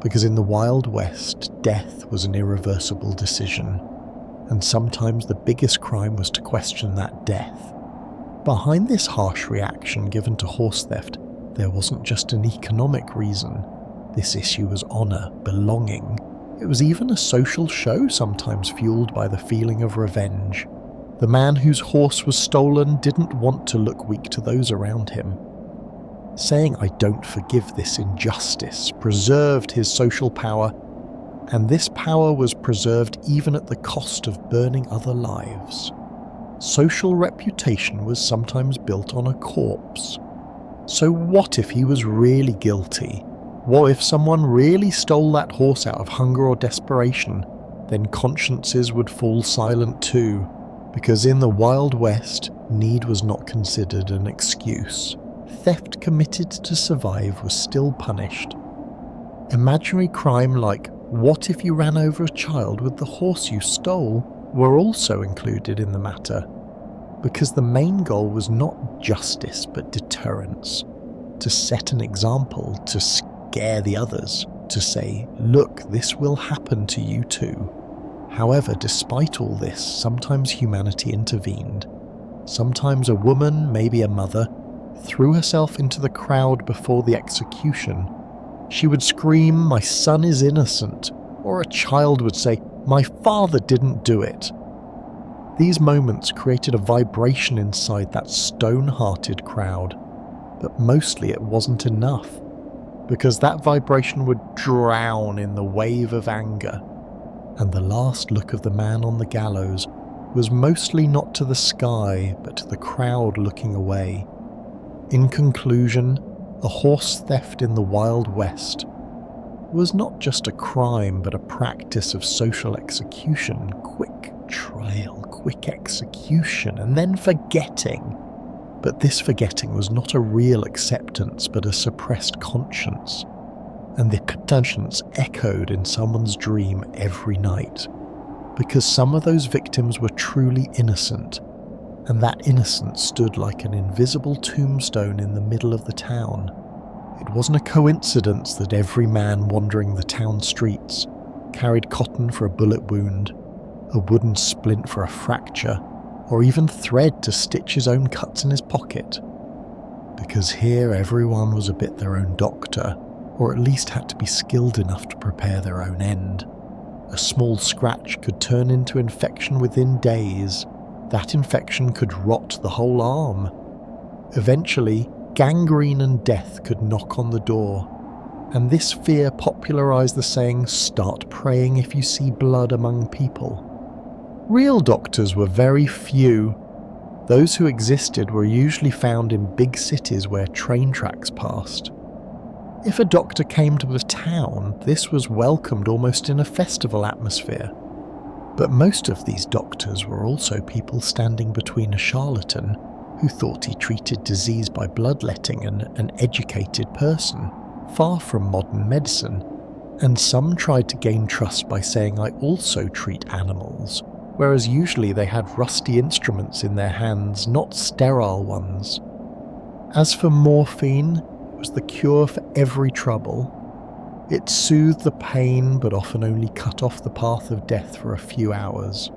because in the Wild West, death was an irreversible decision, and sometimes the biggest crime was to question that death. Behind this harsh reaction given to horse theft, there wasn't just an economic reason. This issue was honour, belonging. It was even a social show, sometimes fueled by the feeling of revenge. The man whose horse was stolen didn't want to look weak to those around him. Saying "I don't forgive this injustice" preserved his social power, and this power was preserved even at the cost of burning other lives. Social reputation was sometimes built on a corpse. So what if he was really guilty? What if someone really stole that horse out of hunger or desperation? Then consciences would fall silent too, because in the Wild West, need was not considered an excuse. Theft committed to survive was still punished. Imaginary crime like "what if you ran over a child with the horse you stole" were also included in the matter, because the main goal was not justice but deterrence. To set an example, to scare the others, to say, "Look, this will happen to you too." However, despite all this, sometimes humanity intervened. Sometimes a woman, maybe a mother, threw herself into the crowd before the execution. She would scream, "My son is innocent," or a child would say, "My father didn't do it." These moments created a vibration inside that stone-hearted crowd, but mostly it wasn't enough, because that vibration would drown in the wave of anger, and the last look of the man on the gallows was mostly not to the sky, but to the crowd looking away. In conclusion, a horse theft in the Wild West was not just a crime, but a practice of social execution, quick trial, quick execution, and then forgetting. But this forgetting was not a real acceptance, but a suppressed conscience. And the conscience echoed in someone's dream every night, because some of those victims were truly innocent, and that innocence stood like an invisible tombstone in the middle of the town. It wasn't a coincidence that every man wandering the town streets carried cotton for a bullet wound, a wooden splint for a fracture, or even thread to stitch his own cuts in his pocket. Because here everyone was a bit their own doctor, or at least had to be skilled enough to prepare their own end. A small scratch could turn into infection within days. That infection could rot the whole arm. Eventually, gangrene and death could knock on the door, and this fear popularized the saying, "Start praying if you see blood among people." Real doctors were very few. Those who existed were usually found in big cities where train tracks passed. If a doctor came to the town, this was welcomed almost in a festival atmosphere. But most of these doctors were also people standing between a charlatan who thought he treated disease by bloodletting and an educated person, far from modern medicine. And some tried to gain trust by saying, "I also treat animals," whereas usually they had rusty instruments in their hands, not sterile ones. As for morphine, it was the cure for every trouble. It soothed the pain, but often only cut off the path of death for a few hours.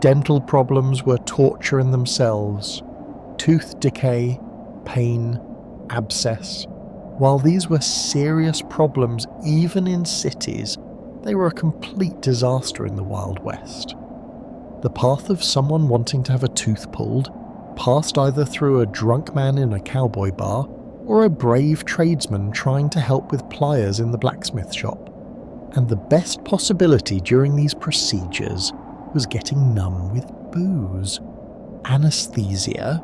Dental problems were torture in themselves. tooth decay, pain, abscess. While these were serious problems even in cities, they were a complete disaster in the Wild West. The path of someone wanting to have a tooth pulled passed either through a drunk man in a cowboy bar or a brave tradesman trying to help with pliers in the blacksmith shop. And the best possibility during these procedures was getting numb with booze. Anesthesia?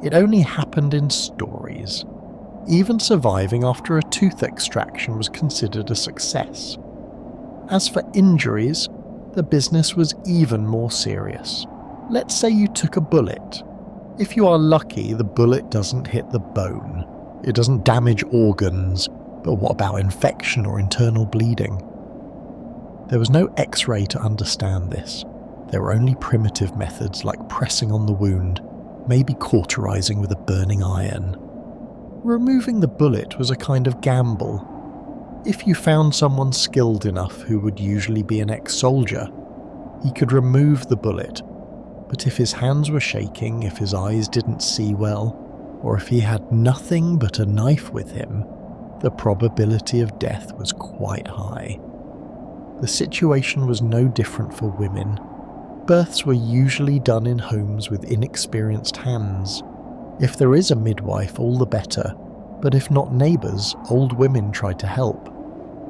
It only happened in stories. Even surviving after a tooth extraction was considered a success. As for injuries, the business was even more serious. Let's say you took a bullet. If you are lucky, the bullet doesn't hit the bone. It doesn't damage organs, but what about infection or internal bleeding? There was no X-ray to understand this. There were only primitive methods like pressing on the wound, maybe cauterizing with a burning iron. Removing the bullet was a kind of gamble. If you found someone skilled enough who would usually be an ex-soldier, he could remove the bullet, but if his hands were shaking, if his eyes didn't see well, or if he had nothing but a knife with him, the probability of death was quite high. The situation was no different for women. Births were usually done in homes with inexperienced hands. If there is a midwife, all the better, but if not neighbours, old women try to help.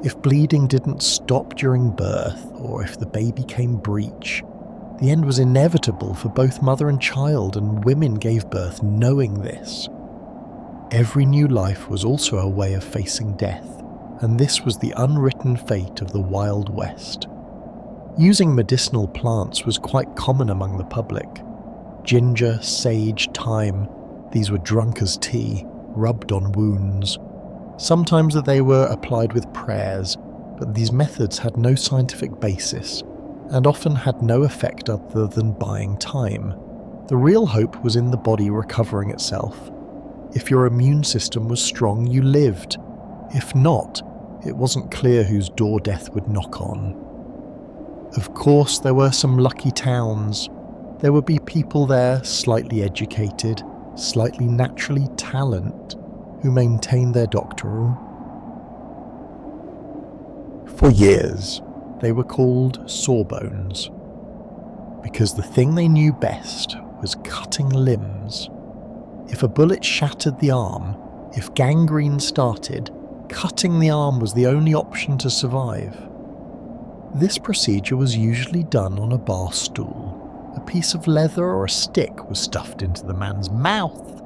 If bleeding didn't stop during birth, or if the baby came breech, the end was inevitable for both mother and child, and women gave birth knowing this. Every new life was also a way of facing death, and this was the unwritten fate of the Wild West. Using medicinal plants was quite common among the public. Ginger, sage, thyme, these were drunk as tea, rubbed on wounds. Sometimes they were applied with prayers, but these methods had no scientific basis, and often had no effect other than buying time. The real hope was in the body recovering itself. If your immune system was strong, you lived. If not, it wasn't clear whose door death would knock on. Of course, there were some lucky towns. There would be people there, slightly educated, slightly naturally talented, who maintained their doctoral. For years, they were called sawbones, because the thing they knew best was cutting limbs. If a bullet shattered the arm, if gangrene started, cutting the arm was the only option to survive. This procedure was usually done on a bar stool. A piece of leather or a stick was stuffed into the man's mouth.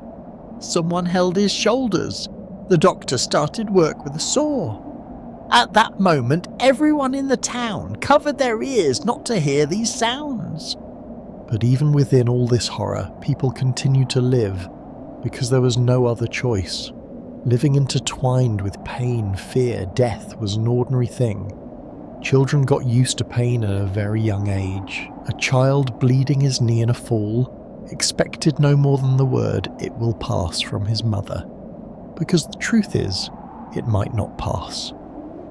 Someone held his shoulders. The doctor started work with a saw. At that moment, everyone in the town covered their ears not to hear these sounds. But even within all this horror, people continued to live, because there was no other choice. Living intertwined with pain, fear, death was an ordinary thing. Children got used to pain at a very young age. A child bleeding his knee in a fall expected no more than the word "it will pass" from his mother. Because the truth is, it might not pass.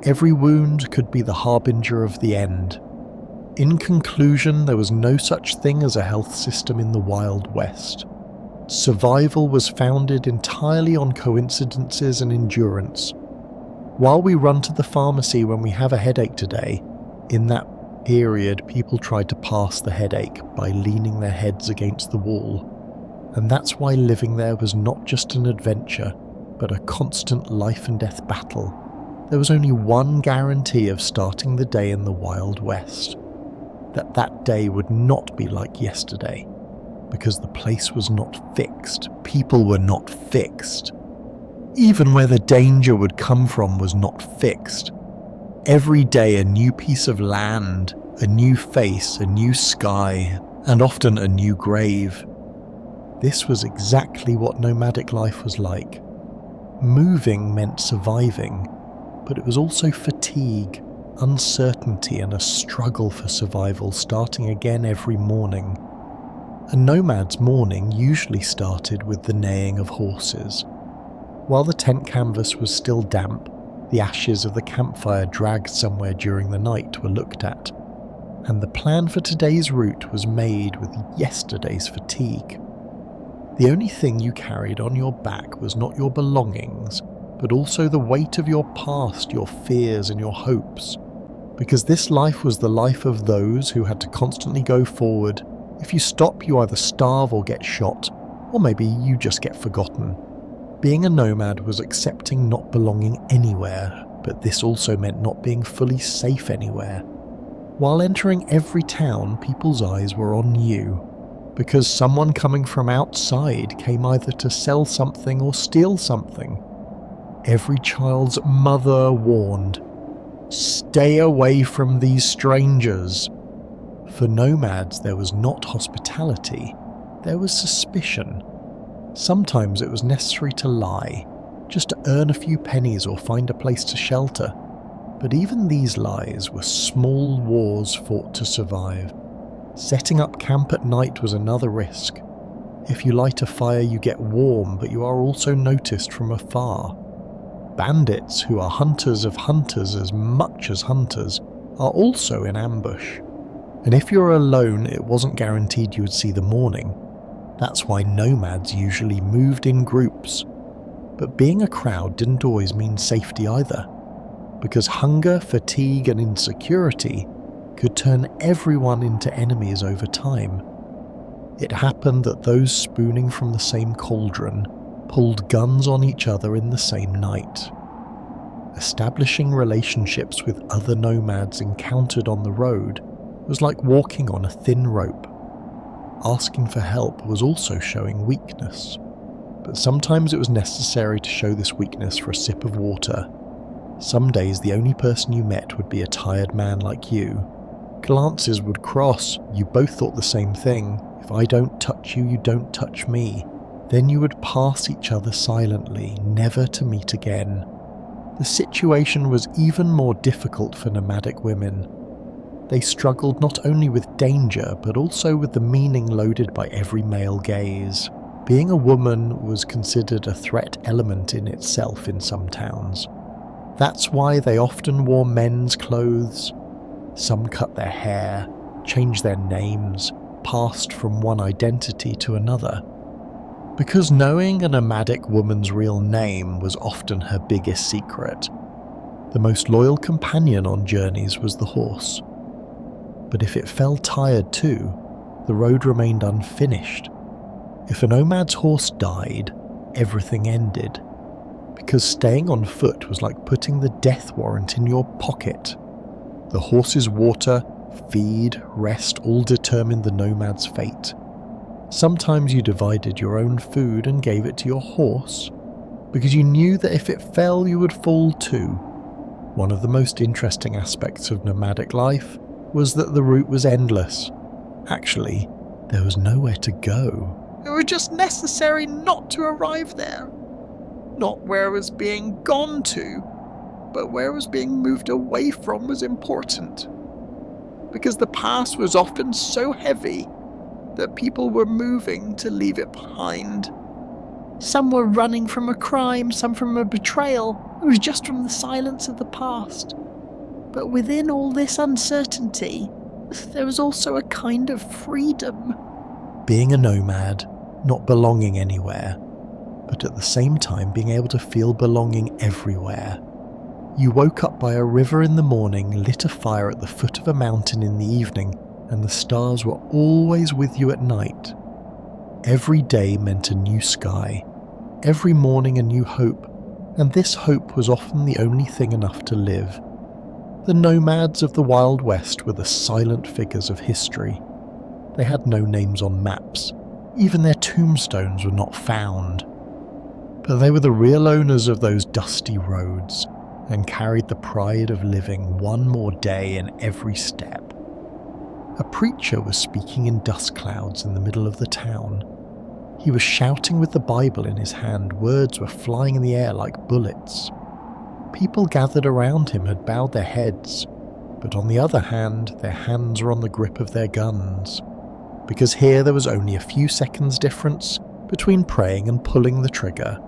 Every wound could be the harbinger of the end. In conclusion, there was no such thing as a health system in the Wild West. Survival was founded entirely on coincidences and endurance. While we run to the pharmacy when we have a headache today, in that period people tried to pass the headache by leaning their heads against the wall. And that's why living there was not just an adventure, but a constant life and death battle. There was only one guarantee of starting the day in the Wild West: that day would not be like yesterday, because the place was not fixed, people were not fixed. Even where the danger would come from was not fixed. Every day a new piece of land, a new face, a new sky, and often a new grave. This was exactly what nomadic life was like. Moving meant surviving, but it was also fatigue, uncertainty, and a struggle for survival, starting again every morning. A nomad's morning usually started with the neighing of horses. While the tent canvas was still damp, the ashes of the campfire dragged somewhere during the night were looked at, and the plan for today's route was made with yesterday's fatigue. The only thing you carried on your back was not your belongings, but also the weight of your past, your fears and your hopes. Because this life was the life of those who had to constantly go forward. If you stop, you either starve or get shot, or maybe you just get forgotten. Being a nomad was accepting not belonging anywhere, but this also meant not being fully safe anywhere. While entering every town, people's eyes were on you, because someone coming from outside came either to sell something or steal something. Every child's mother warned, "Stay away from these strangers." For nomads, there was not hospitality, there was suspicion. Sometimes it was necessary to lie, just to earn a few pennies or find a place to shelter. But even these lies were small wars fought to survive. Setting up camp at night was another risk. If you light a fire, you get warm, but you are also noticed from afar. Bandits, who are hunters of hunters as much as hunters, are also in ambush. And if you're alone, it wasn't guaranteed you would see the morning. That's why nomads usually moved in groups. But being a crowd didn't always mean safety either, because hunger, fatigue and insecurity could turn everyone into enemies over time. It happened that those spooning from the same cauldron pulled guns on each other in the same night. Establishing relationships with other nomads encountered on the road was like walking on a thin rope. Asking for help was also showing weakness, but sometimes it was necessary to show this weakness for a sip of water. Some days the only person you met would be a tired man like you. Glances would cross, you both thought the same thing. If I don't touch you, you don't touch me. Then you would pass each other silently, never to meet again. The situation was even more difficult for nomadic women. They struggled not only with danger, but also with the meaning loaded by every male gaze. Being a woman was considered a threat element in itself in some towns. That's why they often wore men's clothes. Some cut their hair, changed their names, passed from one identity to another. Because knowing a nomadic woman's real name was often her biggest secret. The most loyal companion on journeys was the horse. But if it fell tired too, the road remained unfinished. If a nomad's horse died, everything ended. Because staying on foot was like putting the death warrant in your pocket. The horse's water, feed, rest all determined the nomad's fate. Sometimes you divided your own food and gave it to your horse, because you knew that if it fell you would fall too. One of the most interesting aspects of nomadic life was that the route was endless. Actually, there was nowhere to go. It was just necessary not to arrive there. Not where it was being gone to, but where it was being moved away from was important. Because the past was often so heavy that people were moving to leave it behind. Some were running from a crime, some from a betrayal. It was just from the silence of the past. But within all this uncertainty, there was also a kind of freedom. Being a nomad, not belonging anywhere, but at the same time being able to feel belonging everywhere. You woke up by a river in the morning, lit a fire at the foot of a mountain in the evening, and the stars were always with you at night. Every day meant a new sky, every morning a new hope, and this hope was often the only thing enough to live. The nomads of the Wild West were the silent figures of history. They had no names on maps, even their tombstones were not found. But they were the real owners of those dusty roads, and carried the pride of living one more day in every step. A preacher was speaking in dust clouds in the middle of the town. He was shouting with the Bible in his hand, words were flying in the air like bullets. People gathered around him had bowed their heads, but on the other hand, their hands were on the grip of their guns. Because here there was only a few seconds difference between praying and pulling the trigger.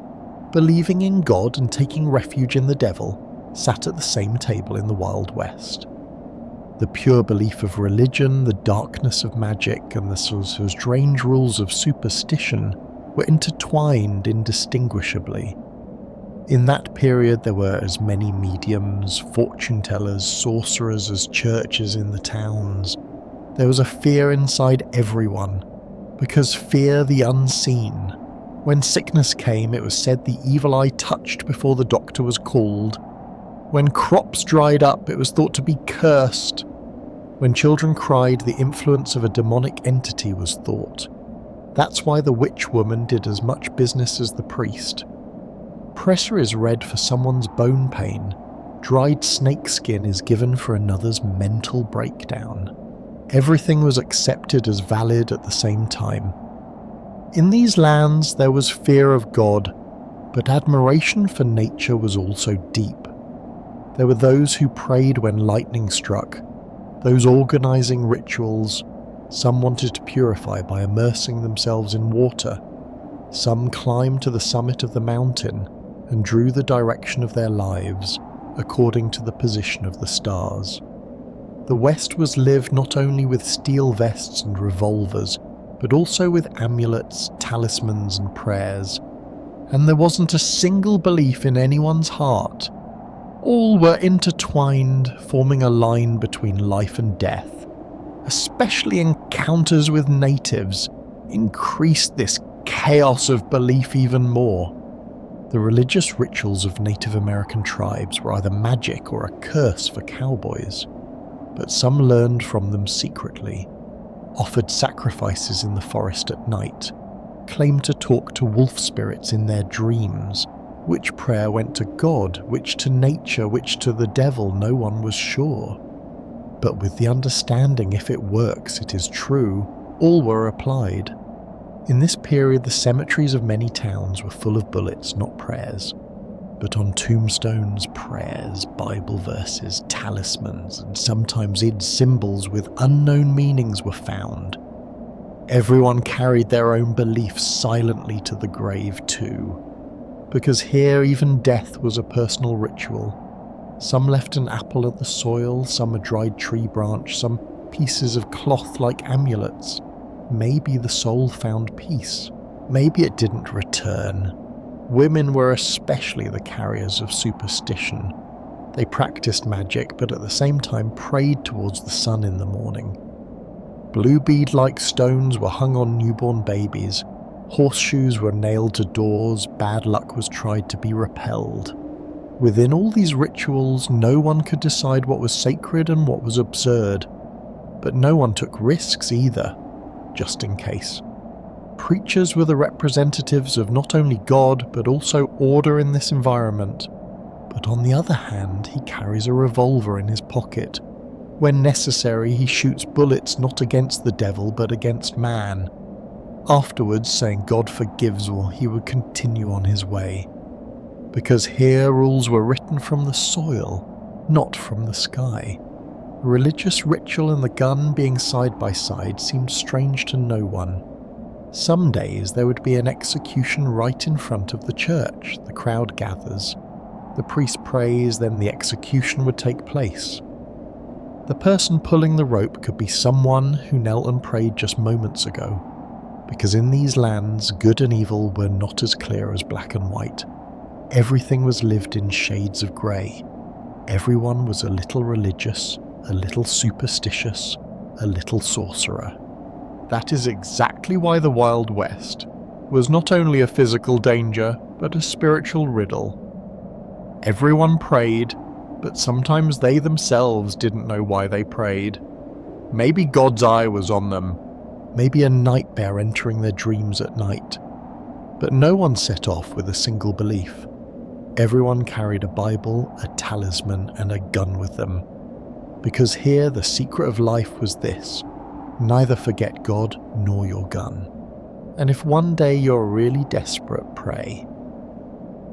Believing in God and taking refuge in the devil sat at the same table in the Wild West. The pure belief of religion, the darkness of magic, and the strange rules of superstition were intertwined indistinguishably. In that period there were as many mediums, fortune-tellers, sorcerers as churches in the towns. There was a fear inside everyone, because fear the unseen. When sickness came, it was said the evil eye touched before the doctor was called. When crops dried up, it was thought to be cursed. When children cried, the influence of a demonic entity was thought. That's why the witch woman did as much business as the priest. Pressure is read for someone's bone pain. Dried snakeskin is given for another's mental breakdown. Everything was accepted as valid at the same time. In these lands there was fear of God, but admiration for nature was also deep. There were those who prayed when lightning struck, those organizing rituals. Some wanted to purify by immersing themselves in water. Some climbed to the summit of the mountain and drew the direction of their lives according to the position of the stars. The West was lived not only with steel vests and revolvers, but also with amulets, talismans and prayers. And there wasn't a single belief in anyone's heart. All were intertwined, forming a line between life and death. Especially encounters with natives increased this chaos of belief even more. The religious rituals of Native American tribes were either magic or a curse for cowboys, but some learned from them secretly, offered sacrifices in the forest at night, claimed to talk to wolf spirits in their dreams. Which prayer went to God, which to nature, which to the devil, no one was sure. But with the understanding if it works, it is true, all were applied. In this period the cemeteries of many towns were full of bullets, not prayers. But on tombstones, prayers, Bible verses, talismans, and sometimes hid symbols with unknown meanings were found. Everyone carried their own beliefs silently to the grave too, because here even death was a personal ritual. Some left an apple at the soil, some a dried tree branch, some pieces of cloth like amulets. Maybe the soul found peace. Maybe it didn't return. Women were especially the carriers of superstition. They practiced magic, but at the same time prayed towards the sun in the morning. Blue bead-like stones were hung on newborn babies. Horseshoes were nailed to doors. Bad luck was tried to be repelled. Within all these rituals, no one could decide what was sacred and what was absurd. But no one took risks either, just in case. Preachers were the representatives of not only God, but also order in this environment. But on the other hand, he carries a revolver in his pocket. When necessary, he shoots bullets not against the devil, but against man. Afterwards, saying God forgives, or he would continue on his way. Because here rules were written from the soil, not from the sky. Religious ritual and the gun being side by side seemed strange to no one. Some days there would be an execution right in front of the church. The crowd gathers. The priest prays, then the execution would take place. The person pulling the rope could be someone who knelt and prayed just moments ago, because in these lands good and evil were not as clear as black and white. Everything was lived in shades of grey. Everyone was a little religious, a little superstitious, a little sorcerer. That is exactly why the Wild West was not only a physical danger, but a spiritual riddle. Everyone prayed, but sometimes they themselves didn't know why they prayed. Maybe God's eye was on them, maybe a nightmare entering their dreams at night. But no one set off with a single belief. Everyone carried a Bible, a talisman, and a gun with them. Because here the secret of life was this: neither forget God nor your gun. And if one day you're really desperate, pray.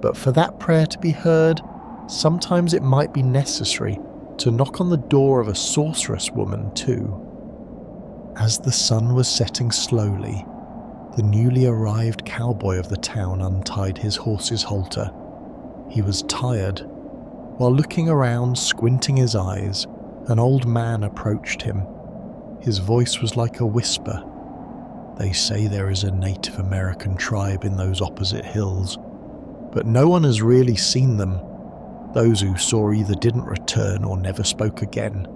But for that prayer to be heard, sometimes it might be necessary to knock on the door of a sorceress woman too. As the sun was setting slowly, the newly arrived cowboy of the town untied his horse's halter. He was tired. While looking around, squinting his eyes, an old man approached him. His voice was like a whisper. They say there is a Native American tribe in those opposite hills, but no one has really seen them. Those who saw either didn't return or never spoke again."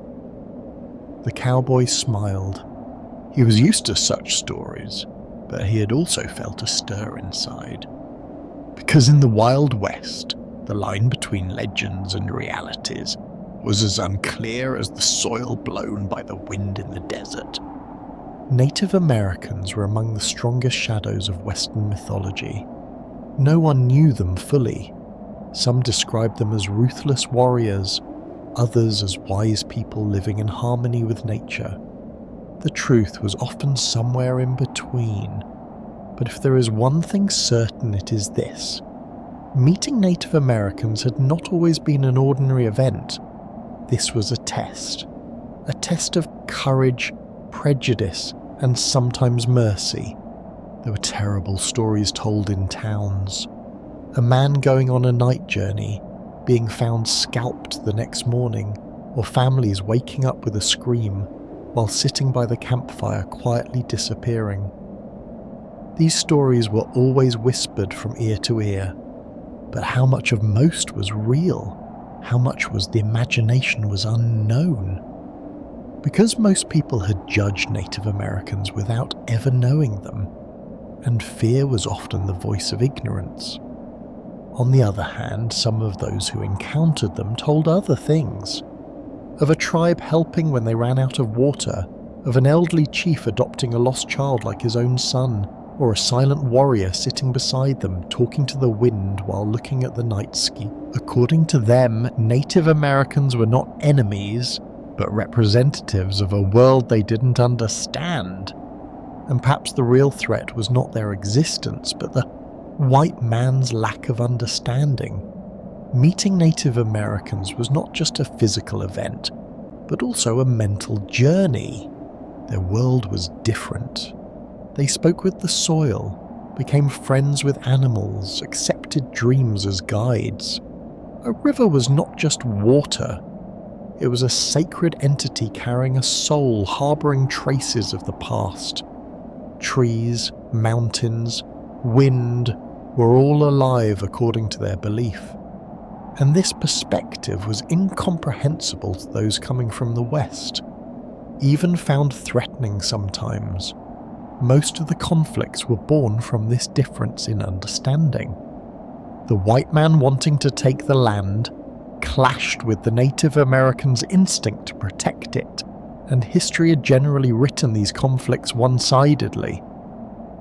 The cowboy smiled. He was used to such stories, but he had also felt a stir inside. Because in the Wild West, the line between legends and realities was as unclear as the soil blown by the wind in the desert. Native Americans were among the strongest shadows of Western mythology. No one knew them fully. Some described them as ruthless warriors, others as wise people living in harmony with nature. The truth was often somewhere in between. But if there is one thing certain, it is this: meeting Native Americans had not always been an ordinary event. This was a test of courage, prejudice, and sometimes mercy. There were terrible stories told in towns. A man going on a night journey, being found scalped the next morning, or families waking up with a scream while sitting by the campfire quietly disappearing. These stories were always whispered from ear to ear, but how much of most was real? How much was the imagination was unknown? Because most people had judged Native Americans without ever knowing them, and fear was often the voice of ignorance. On the other hand, some of those who encountered them told other things. Of a tribe helping when they ran out of water, of an elderly chief adopting a lost child like his own son, or a silent warrior sitting beside them talking to the wind while looking at the night sky. According to them, Native Americans were not enemies, but representatives of a world they didn't understand. And perhaps the real threat was not their existence, but the white man's lack of understanding. Meeting Native Americans was not just a physical event, but also a mental journey. Their world was different. They spoke with the soil, became friends with animals, accepted dreams as guides. A river was not just water. It was a sacred entity carrying a soul, harboring traces of the past. Trees, mountains, wind were all alive according to their belief. And this perspective was incomprehensible to those coming from the West, even found threatening sometimes. Most of the conflicts were born from this difference in understanding. The white man wanting to take the land clashed with the Native Americans' instinct to protect it, and history had generally written these conflicts one-sidedly.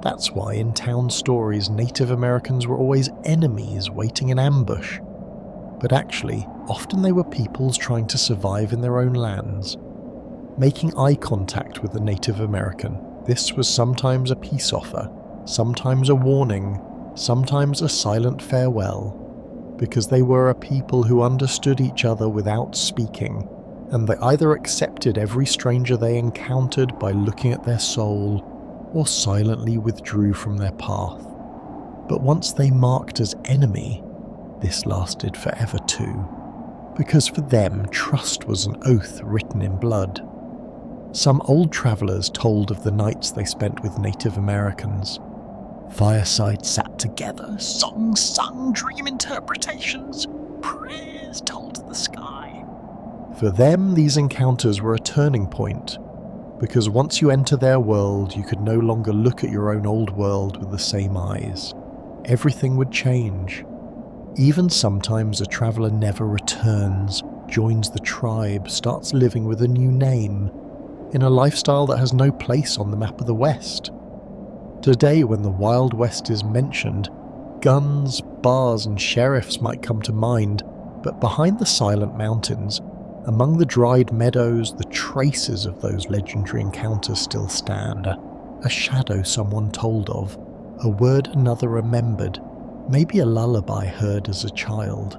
That's why in town stories Native Americans were always enemies waiting in ambush. But actually, often they were peoples trying to survive in their own lands. Making eye contact with the Native American, this was sometimes a peace offer, sometimes a warning, sometimes a silent farewell, because they were a people who understood each other without speaking, and they either accepted every stranger they encountered by looking at their soul, or silently withdrew from their path. But once they marked as enemy, this lasted forever too, because for them trust was an oath written in blood. Some old travellers told of the nights they spent with Native Americans. Fireside sat together, songs sung, dream interpretations, prayers told to the sky. For them, these encounters were a turning point, because once you enter their world, you could no longer look at your own old world with the same eyes. Everything would change. Even sometimes a traveller never returns, joins the tribe, starts living with a new name, in a lifestyle that has no place on the map of the West. Today, when the Wild West is mentioned, guns, bars and sheriffs might come to mind, but behind the silent mountains, among the dried meadows, the traces of those legendary encounters still stand. A shadow someone told of, a word another remembered, maybe a lullaby heard as a child.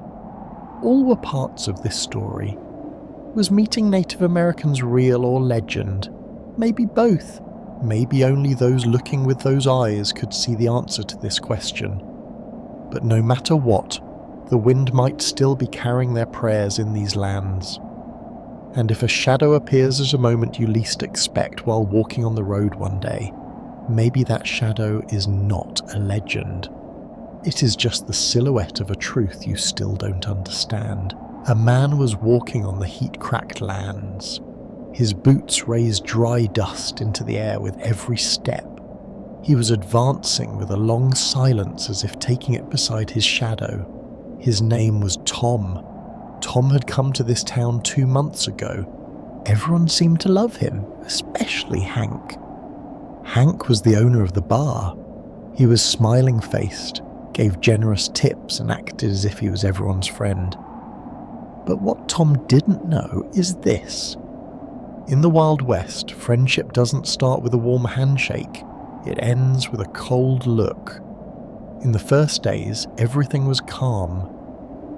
All were parts of this story. Was meeting Native Americans real or legend? Maybe both. Maybe only those looking with those eyes could see the answer to this question. But no matter what, the wind might still be carrying their prayers in these lands. And if a shadow appears at a moment you least expect while walking on the road one day, maybe that shadow is not a legend. It is just the silhouette of a truth you still don't understand. A man was walking on the heat-cracked lands. His boots raised dry dust into the air with every step. He was advancing with a long silence as if taking it beside his shadow. His name was Tom. Tom had come to this town 2 months ago. Everyone seemed to love him, especially Hank. Hank was the owner of the bar. He was smiling-faced, gave generous tips and acted as if he was everyone's friend. But what Tom didn't know is this. In the Wild West, friendship doesn't start with a warm handshake. It ends with a cold look. In the first days, everything was calm.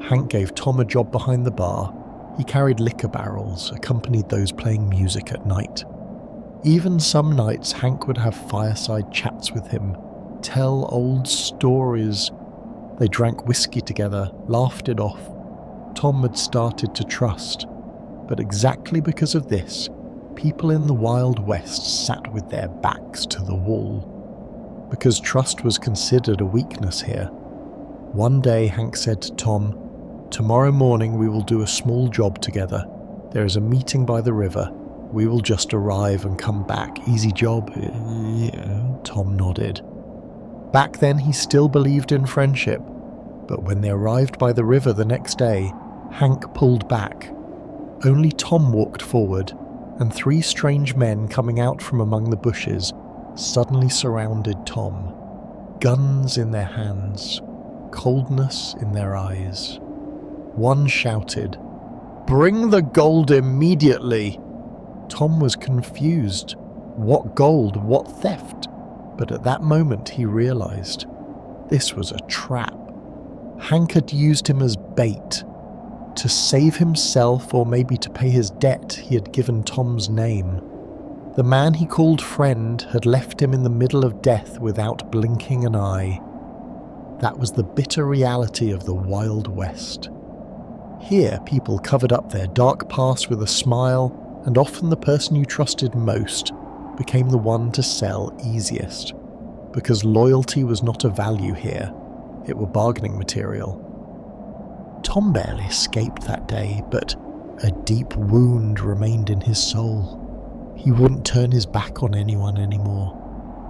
Hank gave Tom a job behind the bar. He carried liquor barrels, accompanied those playing music at night. Even some nights, Hank would have fireside chats with him, tell old stories. They drank whiskey together, laughed it off. Tom had started to trust. But exactly because of this, people in the Wild West sat with their backs to the wall. Because trust was considered a weakness here. One day Hank said to Tom, "Tomorrow morning we will do a small job together. There is a meeting by the river. We will just arrive and come back. Easy job?" "Yeah," Tom nodded. Back then he still believed in friendship, but when they arrived by the river the next day, Hank pulled back. Only Tom walked forward, and 3 strange men coming out from among the bushes suddenly surrounded Tom. Guns in their hands, coldness in their eyes. One shouted, "Bring the gold immediately!" Tom was confused. What gold? What theft? But at that moment he realized this was a trap. Hank had used him as bait. To save himself, or maybe to pay his debt, he had given Tom's name. The man he called friend had left him in the middle of death without blinking an eye. That was the bitter reality of the Wild West. Here, people covered up their dark past with a smile, and often the person you trusted most became the one to sell easiest. Because loyalty was not a value here, it were bargaining material. Tom barely escaped that day, but a deep wound remained in his soul. He wouldn't turn his back on anyone anymore.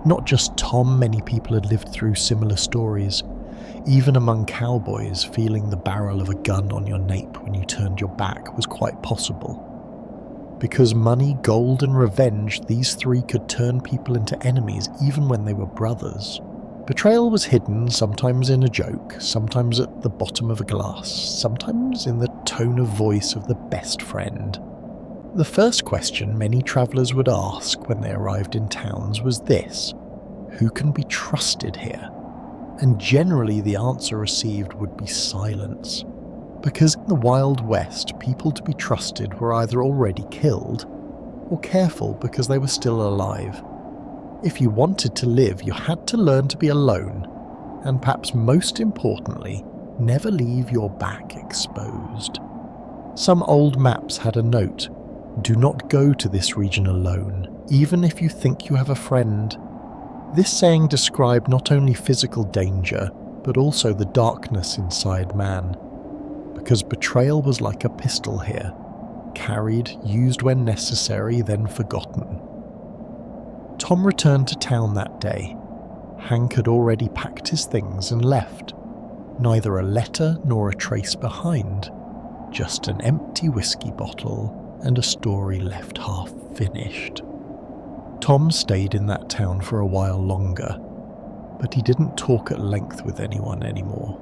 Not just Tom, many people had lived through similar stories. Even among cowboys, feeling the barrel of a gun on your nape when you turned your back was quite possible. Because money, gold and revenge, these 3 could turn people into enemies even when they were brothers. Betrayal was hidden, sometimes in a joke, sometimes at the bottom of a glass, sometimes in the tone of voice of the best friend. The first question many travellers would ask when they arrived in towns was this: who can be trusted here? And generally the answer received would be silence. Because in the Wild West, people to be trusted were either already killed, or careful because they were still alive. If you wanted to live, you had to learn to be alone, and perhaps most importantly, never leave your back exposed. Some old maps had a note: do not go to this region alone, even if you think you have a friend. This saying described not only physical danger, but also the darkness inside man. Because betrayal was like a pistol here, carried, used when necessary, then forgotten. Tom returned to town that day. Hank had already packed his things and left. Neither a letter nor a trace behind, just an empty whiskey bottle and a story left half finished. Tom stayed in that town for a while longer, but he didn't talk at length with anyone anymore.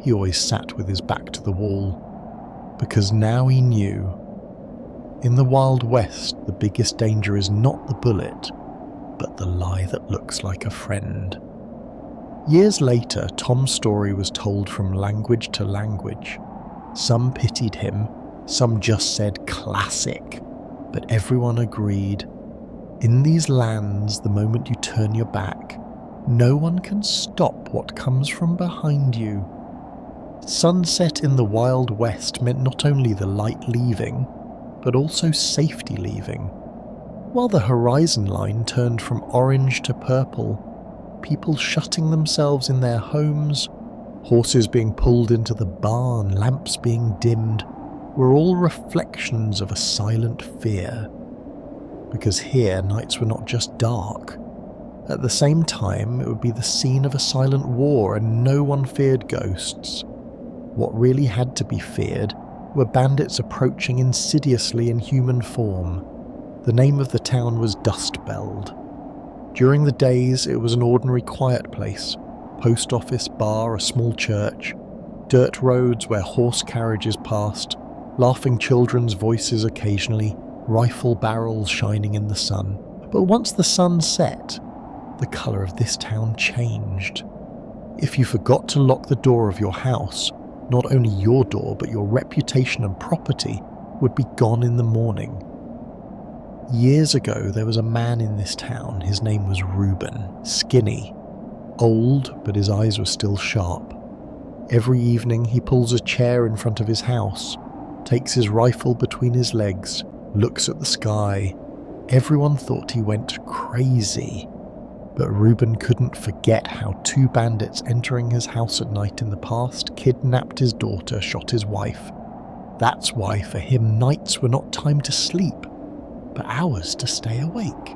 He always sat with his back to the wall, because now he knew. In the Wild West, the biggest danger is not the bullet, but the lie that looks like a friend. Years later, Tom's story was told from language to language. Some pitied him, some just said classic, but everyone agreed. In these lands, the moment you turn your back, no one can stop what comes from behind you. Sunset in the Wild West meant not only the light leaving, but also safety leaving. while the horizon line turned from orange to purple, people shutting themselves in their homes, horses being pulled into the barn, lamps being dimmed, were all reflections of a silent fear. Because here nights were not just dark. At the same time, it would be the scene of a silent war and no one feared ghosts. What really had to be feared were bandits approaching insidiously in human form. The name of the town was Dustbeld. During the days, it was an ordinary quiet place. Post office, bar, a small church, dirt roads where horse carriages passed, laughing children's voices occasionally, rifle barrels shining in the sun. But once the sun set, the colour of this town changed. If you forgot to lock the door of your house, not only your door but your reputation and property would be gone in the morning. Years ago there was a man in this town. His name was Reuben, skinny, old but his eyes were still sharp. Every evening he pulls a chair in front of his house, takes his rifle between his legs, looks at the sky. Everyone thought he went crazy. But Reuben couldn't forget how 2 bandits entering his house at night in the past kidnapped his daughter, shot his wife. That's why for him nights were not time to sleep, but hours to stay awake.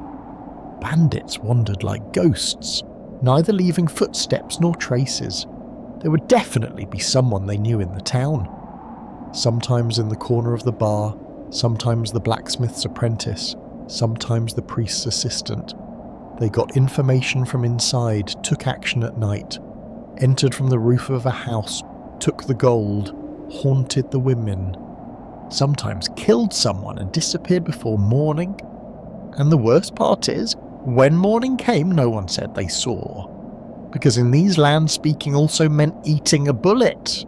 Bandits wandered like ghosts, neither leaving footsteps nor traces. There would definitely be someone they knew in the town. Sometimes in the corner of the bar, sometimes the blacksmith's apprentice, sometimes the priest's assistant. They got information from inside, took action at night, entered from the roof of a house, took the gold, haunted the women, sometimes killed someone and disappeared before morning. And the worst part is, when morning came, no one said they saw. Because in these lands, speaking also meant eating a bullet.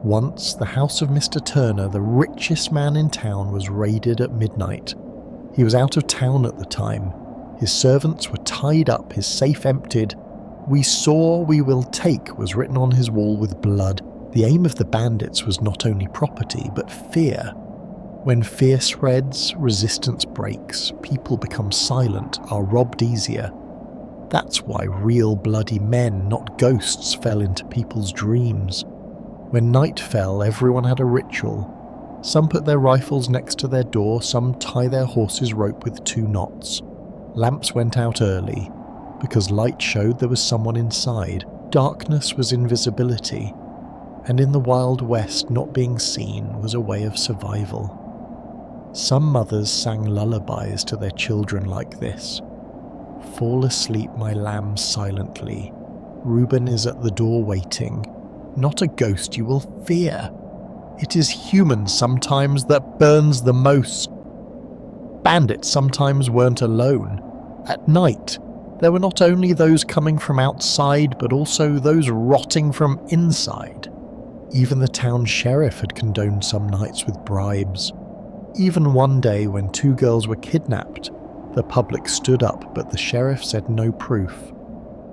Once, the house of Mr. Turner, the richest man in town, was raided at midnight. He was out of town at the time. His servants were tied up, his safe emptied. "We saw, we will take" was written on his wall with blood. The aim of the bandits was not only property, but fear. When fear spreads, resistance breaks, people become silent, are robbed easier. That's why real bloody men, not ghosts, fell into people's dreams. When night fell, everyone had a ritual. Some put their rifles next to their door, some tie their horse's rope with 2 knots. Lamps went out early, because light showed there was someone inside. Darkness was invisibility, and in the Wild West not being seen was a way of survival. Some mothers sang lullabies to their children like this. "Fall asleep, my lambs, silently. Reuben is at the door waiting. Not a ghost you will fear. It is human sometimes that burns the most." Bandits sometimes weren't alone. At night, there were not only those coming from outside, but also those rotting from inside. Even the town sheriff had condoned some nights with bribes. Even one day when 2 girls were kidnapped, the public stood up, but the sheriff said no proof.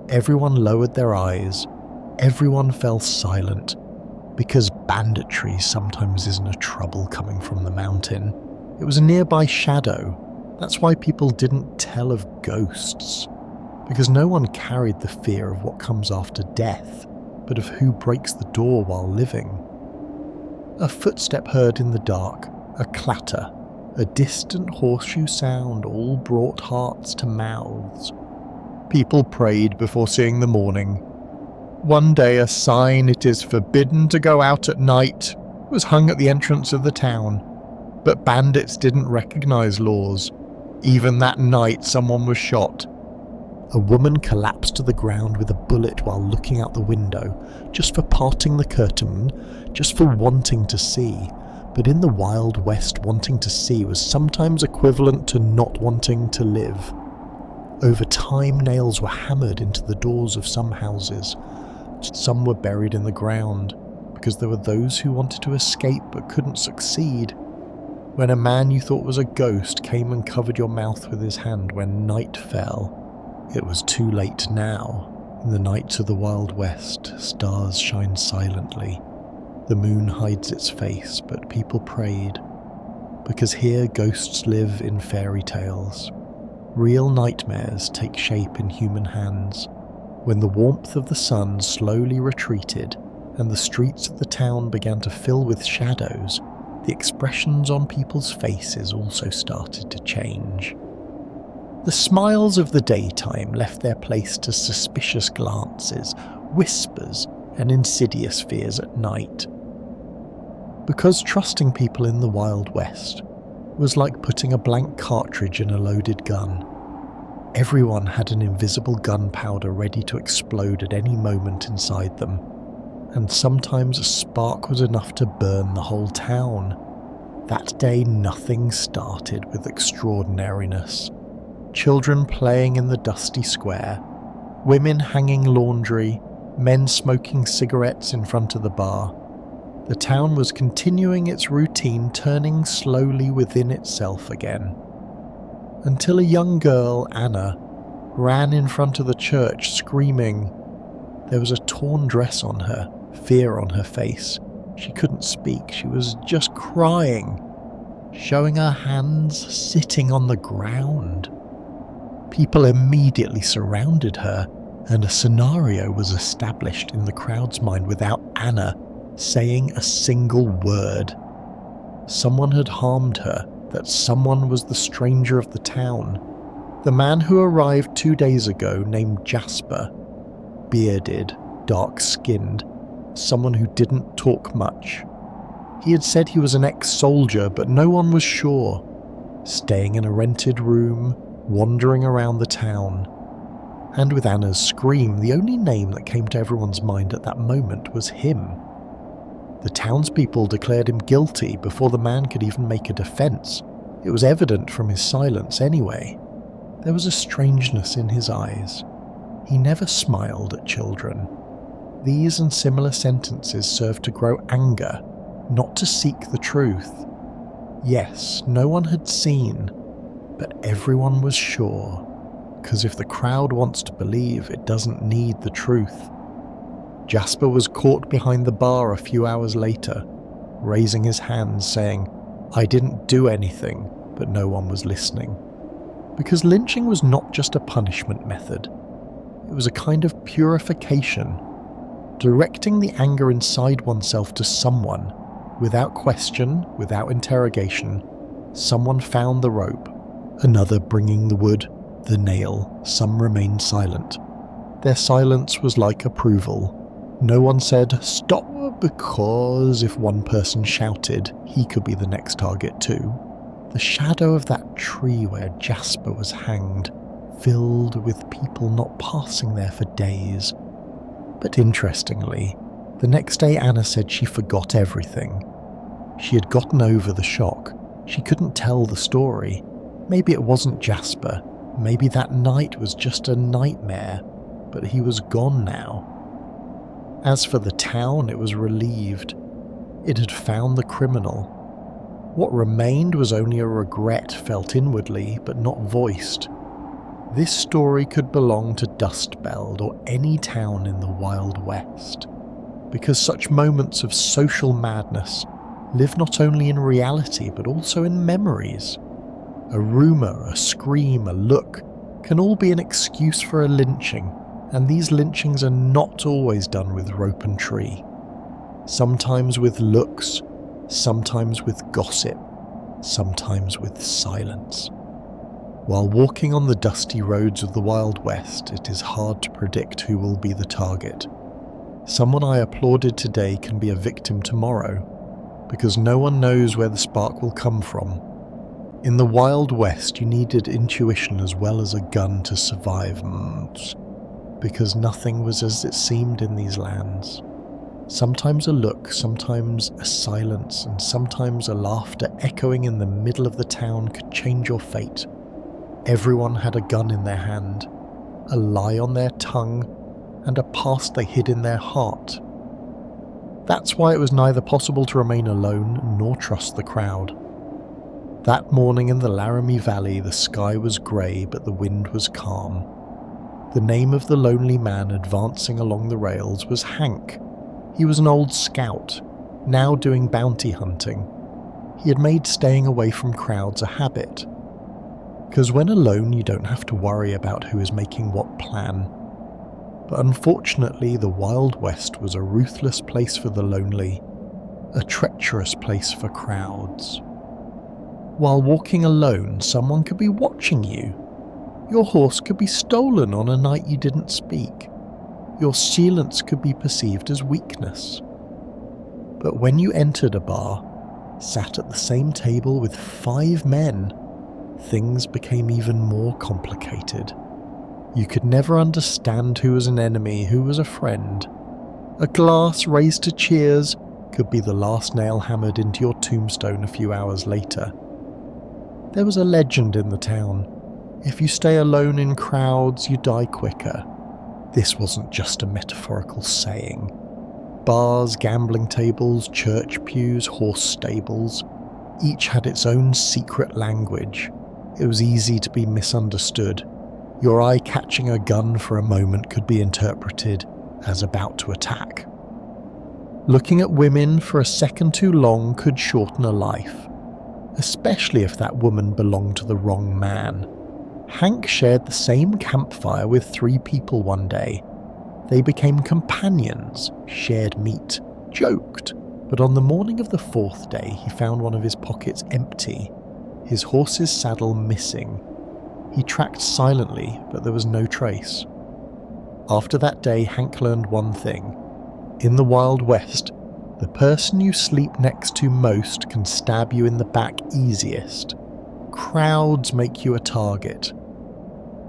Everyone lowered their eyes. Everyone fell silent, because banditry sometimes isn't a trouble coming from the mountain. It was a nearby shadow. That's why people didn't tell of ghosts, because no one carried the fear of what comes after death, but of who breaks the door while living. A footstep heard in the dark, a clatter, a distant horseshoe sound, all brought hearts to mouths. People prayed before seeing the morning. One day a sign, "It is forbidden to go out at night," was hung at the entrance of the town, but bandits didn't recognize laws. Even that night someone was shot. A woman collapsed to the ground with a bullet while looking out the window, just for parting the curtain, just for wanting to see. But in the Wild West, wanting to see was sometimes equivalent to not wanting to live. Over time, nails were hammered into the doors of some houses. Some were buried in the ground, because there were those who wanted to escape but couldn't succeed. When a man you thought was a ghost came and covered your mouth with his hand when night fell, it was too late now. In the nights of the Wild West, stars shine silently. The moon hides its face, but people prayed, because here ghosts live in fairy tales. Real nightmares take shape in human hands. When the warmth of the sun slowly retreated and the streets of the town began to fill with shadows, the expressions on people's faces also started to change. The smiles of the daytime left their place to suspicious glances, whispers, and insidious fears at night. Because trusting people in the Wild West was like putting a blank cartridge in a loaded gun. Everyone had an invisible gunpowder ready to explode at any moment inside them, and sometimes a spark was enough to burn the whole town. That day nothing started with extraordinariness. Children playing in the dusty square, women hanging laundry, men smoking cigarettes in front of the bar. The town was continuing its routine, turning slowly within itself again. Until a young girl, Anna, ran in front of the church screaming. There was a torn dress on her, fear on her face. She couldn't speak, she was just crying, showing her hands sitting on the ground. People immediately surrounded her, and a scenario was established in the crowd's mind without Anna saying a single word. Someone had harmed her, that someone was the stranger of the town. The man who arrived 2 days ago, named Jasper, bearded, dark-skinned, someone who didn't talk much. He had said he was an ex-soldier, but no one was sure. Staying in a rented room, wandering around the town. And with Anna's scream, the only name that came to everyone's mind at that moment was him. The townspeople declared him guilty before the man could even make a defense. It was evident from his silence anyway. There was a strangeness in his eyes. He never smiled at children. These and similar sentences served to grow anger, not to seek the truth. Yes, no one had seen, but everyone was sure, because if the crowd wants to believe, it doesn't need the truth. Jasper was caught behind the bar a few hours later, raising his hands saying, "I didn't do anything," but no one was listening. Because lynching was not just a punishment method. It was a kind of purification, directing the anger inside oneself to someone. Without question, without interrogation, someone found the rope, another bringing the wood, the nail. Some remained silent. Their silence was like approval. No one said, "Stop," because if one person shouted, he could be the next target too. The shadow of that tree where Jasper was hanged, filled with people not passing there for days. But interestingly, the next day Anna said she forgot everything. She had gotten over the shock. She couldn't tell the story. Maybe it wasn't Jasper. Maybe that night was just a nightmare, but he was gone now. As for the town, it was relieved. It had found the criminal. What remained was only a regret felt inwardly, but not voiced. This story could belong to Dust Belt or any town in the Wild West, because such moments of social madness live not only in reality but also in memories. A rumour, a scream, a look can all be an excuse for a lynching, and these lynchings are not always done with rope and tree. Sometimes with looks, sometimes with gossip, sometimes with silence. While walking on the dusty roads of the Wild West, it is hard to predict who will be the target. Someone I applauded today can be a victim tomorrow, because no one knows where the spark will come from. In the Wild West, you needed intuition as well as a gun to survive, because nothing was as it seemed in these lands. Sometimes a look, sometimes a silence, and sometimes a laughter echoing in the middle of the town could change your fate. Everyone had a gun in their hand, a lie on their tongue, and a past they hid in their heart. That's why it was neither possible to remain alone nor trust the crowd. That morning in the Laramie Valley, the sky was grey, but the wind was calm. The name of the lonely man advancing along the rails was Hank. He was an old scout, now doing bounty hunting. He had made staying away from crowds a habit. because when alone you don't have to worry about who is making what plan. But unfortunately, the Wild West was a ruthless place for the lonely, a treacherous place for crowds. While walking alone, someone could be watching you. Your horse could be stolen on a night you didn't speak. Your silence could be perceived as weakness. But when you entered a bar, sat at the same table with 5 men, things became even more complicated. You could never understand who was an enemy, who was a friend. A glass raised to cheers could be the last nail hammered into your tombstone a few hours later. There was a legend in the town. If you stay alone in crowds, you die quicker. This wasn't just a metaphorical saying. Bars, gambling tables, church pews, horse stables, each had its own secret language. It was easy to be misunderstood. Your eye catching a gun for a moment could be interpreted as about to attack. Looking at women for a second too long could shorten a life, especially if that woman belonged to the wrong man. Hank shared the same campfire with 3 people one day. They became companions, shared meat, joked, but on the morning of the 4th day he found one of his pockets empty, his horse's saddle missing. He tracked silently, but there was no trace. After that day, Hank learned one thing. In the Wild West, the person you sleep next to most can stab you in the back easiest. Crowds make you a target.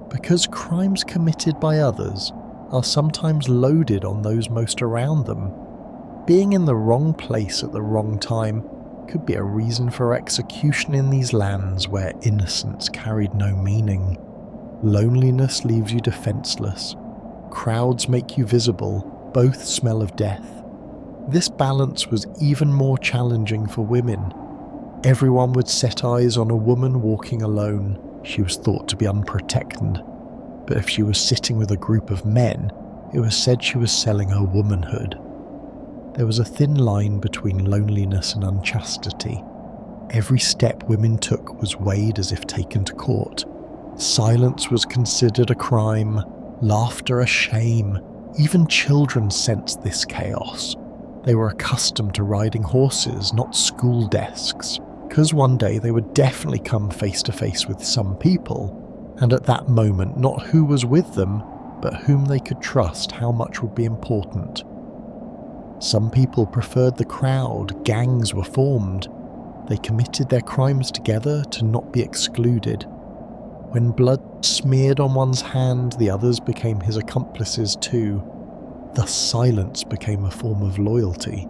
Because crimes committed by others are sometimes loaded on those most around them, being in the wrong place at the wrong time could be a reason for execution in these lands where innocence carried no meaning. Loneliness leaves you defenseless. Crowds make you visible. Both smell of death. This balance was even more challenging for women. Everyone would set eyes on a woman walking alone. She was thought to be unprotected. But if she was sitting with a group of men, it was said she was selling her womanhood. There was a thin line between loneliness and unchastity. Every step women took was weighed as if taken to court. Silence was considered a crime, laughter a shame. Even children sensed this chaos. They were accustomed to riding horses, not school desks, because one day they would definitely come face to face with some people, and at that moment not who was with them, but whom they could trust, how much would be important. Some people preferred the crowd, gangs were formed. They committed their crimes together to not be excluded. When blood smeared on one's hand, the others became his accomplices too. Thus silence became a form of loyalty.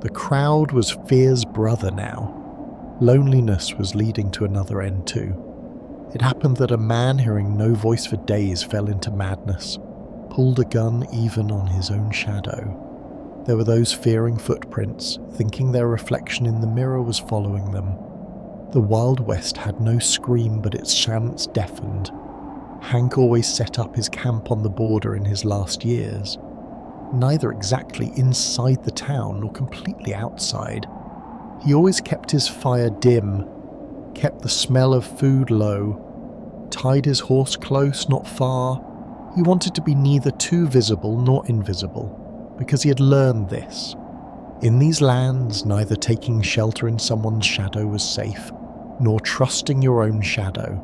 The crowd was fear's brother now. Loneliness was leading to another end too. It happened that a man hearing no voice for days fell into madness, pulled a gun even on his own shadow. There were those fearing footprints, thinking their reflection in the mirror was following them. The Wild West had no scream, but its chants deafened. Hank always set up his camp on the border in his last years, neither exactly inside the town nor completely outside. He always kept his fire dim, kept the smell of food low, tied his horse close, not far. He wanted to be neither too visible nor invisible, because he had learned this. In these lands, neither taking shelter in someone's shadow was safe, nor trusting your own shadow.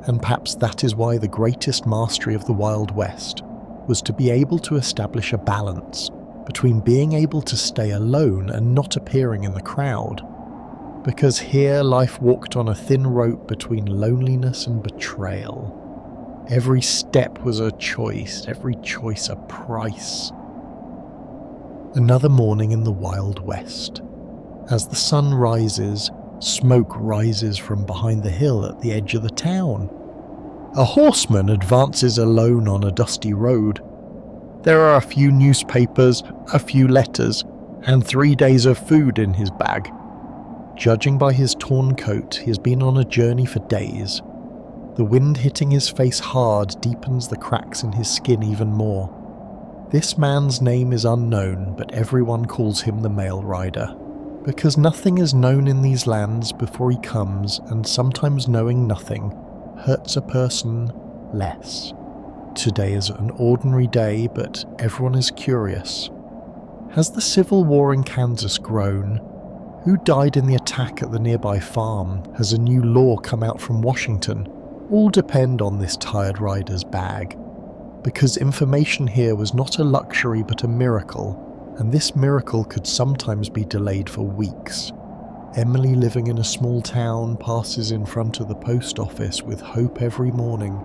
And perhaps that is why the greatest mastery of the Wild West was to be able to establish a balance between being able to stay alone and not appearing in the crowd. Because here life walked on a thin rope between loneliness and betrayal. Every step was a choice, every choice a price. Another morning in the Wild West. As the sun rises, smoke rises from behind the hill at the edge of the town. A horseman advances alone on a dusty road. There are a few newspapers, a few letters, and 3 days of food in his bag. Judging by his torn coat, he has been on a journey for days. The wind hitting his face hard deepens the cracks in his skin even more. This man's name is unknown, but everyone calls him the Mail Rider, because nothing is known in these lands before he comes, and sometimes knowing nothing, hurts a person less. Today is an ordinary day, but everyone is curious. Has the Civil War in Kansas grown? Who died in the attack at the nearby farm? Has a new law come out from Washington? All depend on this tired rider's bag. Because information here was not a luxury but a miracle, and this miracle could sometimes be delayed for weeks. Emily, living in a small town, passes in front of the post office with hope every morning,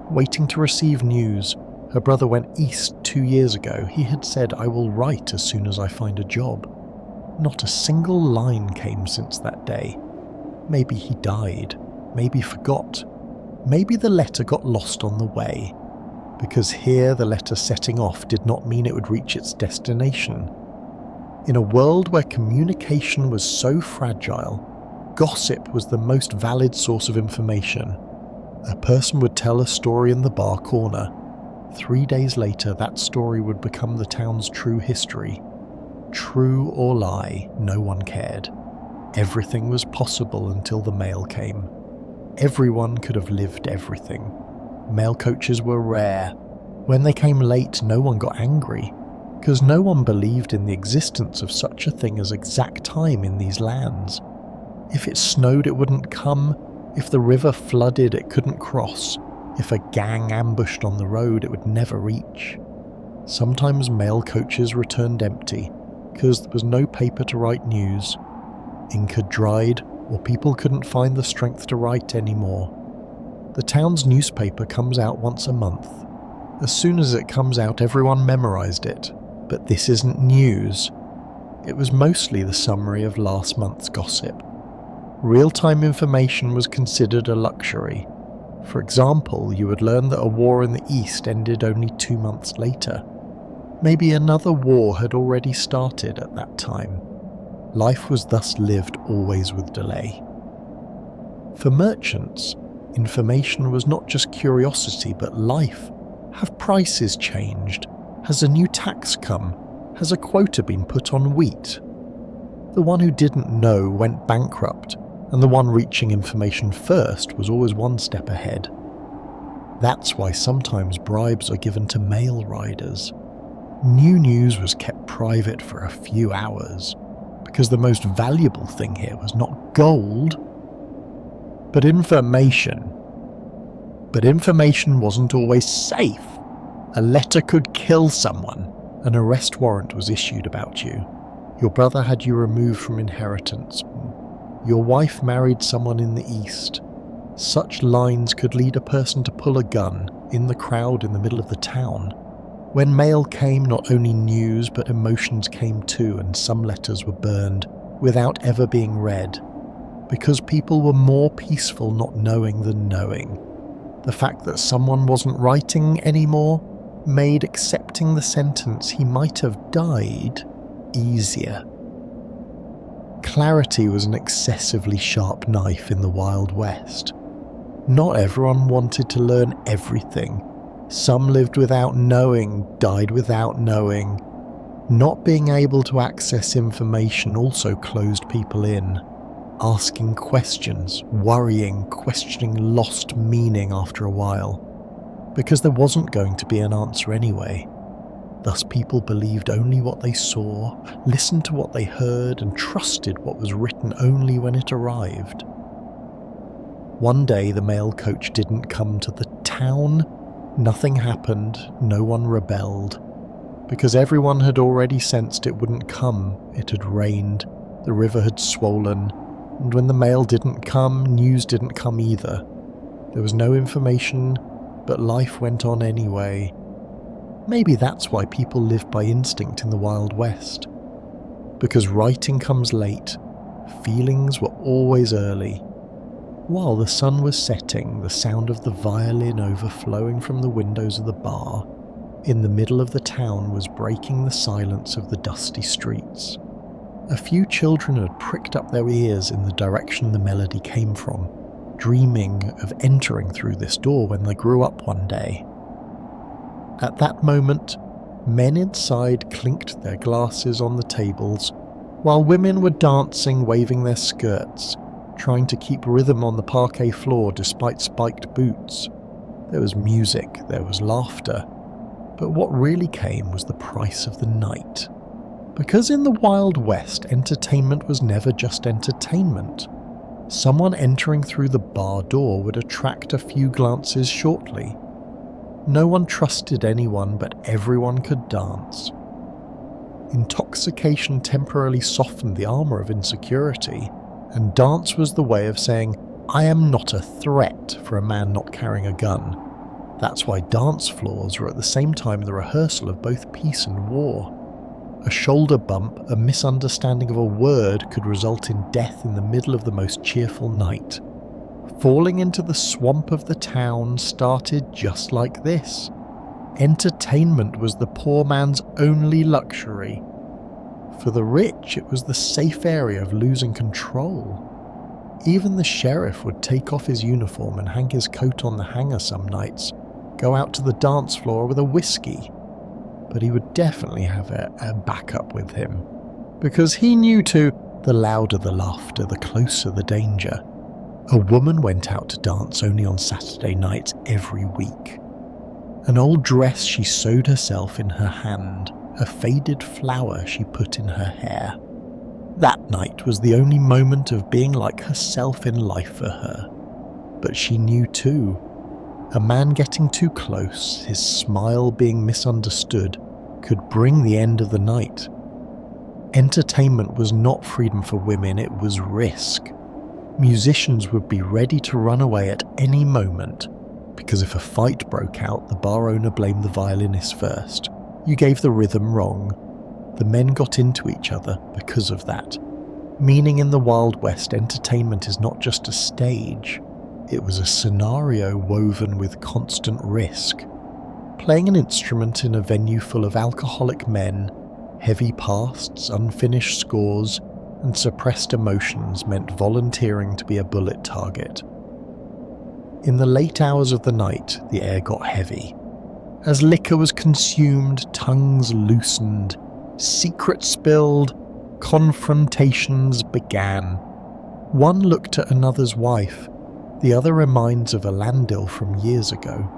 waiting to receive news. Her brother went east 2 years ago. He had said, "I will write as soon as I find a job." Not a single line came since that day. Maybe he died. Maybe forgot. Maybe the letter got lost on the way. Because here the letter setting off did not mean it would reach its destination. In a world where communication was so fragile, gossip was the most valid source of information. A person would tell a story in the bar corner. 3 days later, that story would become the town's true history. True or lie, no one cared. Everything was possible until the mail came. Everyone could have lived everything. Mail coaches were rare. When they came late, no one got angry, because no one believed in the existence of such a thing as exact time in these lands. If it snowed, it wouldn't come. If the river flooded, it couldn't cross. If a gang ambushed on the road, it would never reach. Sometimes mail coaches returned empty, because there was no paper to write news. Ink had dried, or people couldn't find the strength to write anymore. The town's newspaper comes out once a month. As soon as it comes out, everyone memorized it. But this isn't news. It was mostly the summary of last month's gossip. Real-time information was considered a luxury. For example, you would learn that a war in the East ended only 2 months later. Maybe another war had already started at that time. Life was thus lived always with delay. For merchants, information was not just curiosity but life. Have prices changed? Has a new tax come? Has a quota been put on wheat? The one who didn't know went bankrupt, and the one reaching information first was always one step ahead. That's why sometimes bribes are given to mail riders. New news was kept private for a few hours, because the most valuable thing here was not gold, but information. But information wasn't always safe. A letter could kill someone. An arrest warrant was issued about you. Your brother had you removed from inheritance. Your wife married someone in the East. Such lines could lead a person to pull a gun in the crowd in the middle of the town. When mail came, not only news but emotions came too, and some letters were burned without ever being read, because people were more peaceful not knowing than knowing. The fact that someone wasn't writing anymore made accepting the sentence he might have died easier. Clarity was an excessively sharp knife in the Wild West. Not everyone wanted to learn everything. Some lived without knowing, died without knowing. Not being able to access information also closed people in. Asking questions, worrying, questioning lost meaning after a while, because there wasn't going to be an answer anyway. Thus people believed only what they saw, listened to what they heard, and trusted what was written only when it arrived. One day the mail coach didn't come to the town. Nothing happened, no one rebelled, because everyone had already sensed it wouldn't come. It had rained, the river had swollen, and when the mail didn't come, news didn't come either. There was no information, but life went on anyway. Maybe that's why people lived by instinct in the Wild West. Because writing comes late, feelings were always early. While the sun was setting, the sound of the violin overflowing from the windows of the bar in the middle of the town was breaking the silence of the dusty streets. A few children had pricked up their ears in the direction the melody came from, dreaming of entering through this door when they grew up one day. At that moment, men inside clinked their glasses on the tables, while women were dancing, waving their skirts, trying to keep rhythm on the parquet floor despite spiked boots. There was music, there was laughter, but what really came was the price of the night. Because in the Wild West, entertainment was never just entertainment. Someone entering through the bar door would attract a few glances shortly. No one trusted anyone, but everyone could dance. Intoxication temporarily softened the armor of insecurity, and dance was the way of saying, I am not a threat for a man not carrying a gun. That's why dance floors were at the same time the rehearsal of both peace and war. A shoulder bump, a misunderstanding of a word could result in death in the middle of the most cheerful night. Falling into the swamp of the town started just like this. Entertainment was the poor man's only luxury. For the rich, it was the safe area of losing control. Even the sheriff would take off his uniform and hang his coat on the hanger some nights, go out to the dance floor with a whiskey. But he would definitely have a backup with him. Because he knew too, the louder the laughter, the closer the danger. A woman went out to dance only on Saturday nights every week. An old dress she sewed herself in her hand, a faded flower she put in her hair. That night was the only moment of being like herself in life for her. But she knew too, a man getting too close, his smile being misunderstood, could bring the end of the night. Entertainment was not freedom for women, it was risk. Musicians would be ready to run away at any moment, because if a fight broke out, the bar owner blamed the violinist first. You gave the rhythm wrong. The men got into each other because of that. Meaning in the Wild West, entertainment is not just a stage. It was a scenario woven with constant risk. Playing an instrument in a venue full of alcoholic men, heavy pasts, unfinished scores, and suppressed emotions meant volunteering to be a bullet target. In the late hours of the night, the air got heavy. As liquor was consumed, tongues loosened, secrets spilled, confrontations began. One looked at another's wife, the other reminds of a Landil from years ago.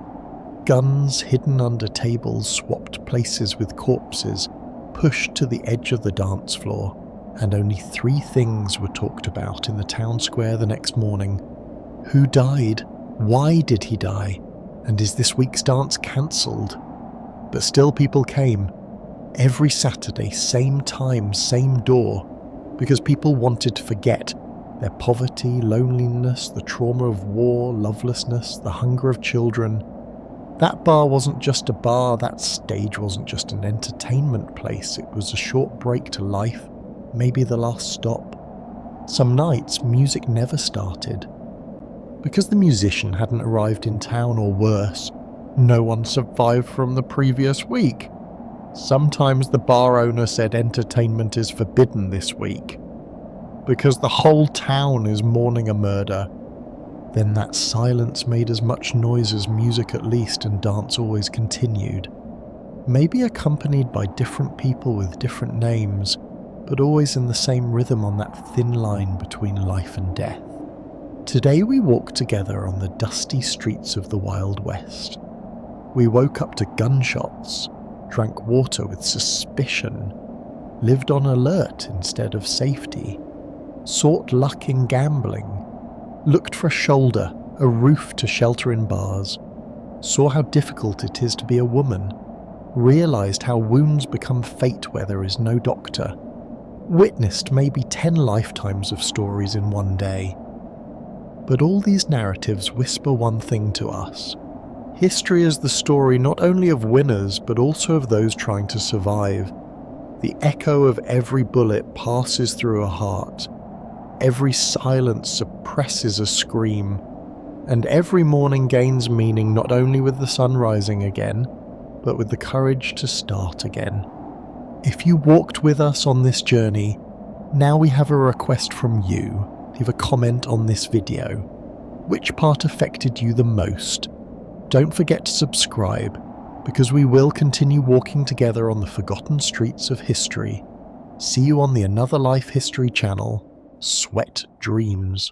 Guns hidden under tables swapped places with corpses, pushed to the edge of the dance floor, and only 3 things were talked about in the town square the next morning. Who died? Why did he die? And is this week's dance cancelled? But still people came. Every Saturday, same time, same door, because people wanted to forget their poverty, loneliness, the trauma of war, lovelessness, the hunger of children. That bar wasn't just a bar, that stage wasn't just an entertainment place, it was a short break to life, maybe the last stop. Some nights, music never started. Because the musician hadn't arrived in town, or worse, no one survived from the previous week. Sometimes the bar owner said entertainment is forbidden this week, because the whole town is mourning a murder. Then that silence made as much noise as music at least, and dance always continued. Maybe accompanied by different people with different names, but always in the same rhythm on that thin line between life and death. Today we walked together on the dusty streets of the Wild West. We woke up to gunshots, drank water with suspicion, lived on alert instead of safety, sought luck in gambling, looked for a shoulder, a roof to shelter in bars, saw how difficult it is to be a woman, realised how wounds become fate where there is no doctor, witnessed maybe 10 lifetimes of stories in one day. But all these narratives whisper one thing to us. History is the story not only of winners, but also of those trying to survive. The echo of every bullet passes through a heart. Every silence suppresses a scream. And every morning gains meaning not only with the sun rising again, but with the courage to start again. If you walked with us on this journey, now we have a request from you. Leave a comment on this video. Which part affected you the most? Don't forget to subscribe, because we will continue walking together on the forgotten streets of history. See you on the Another Life History channel. Sweat dreams.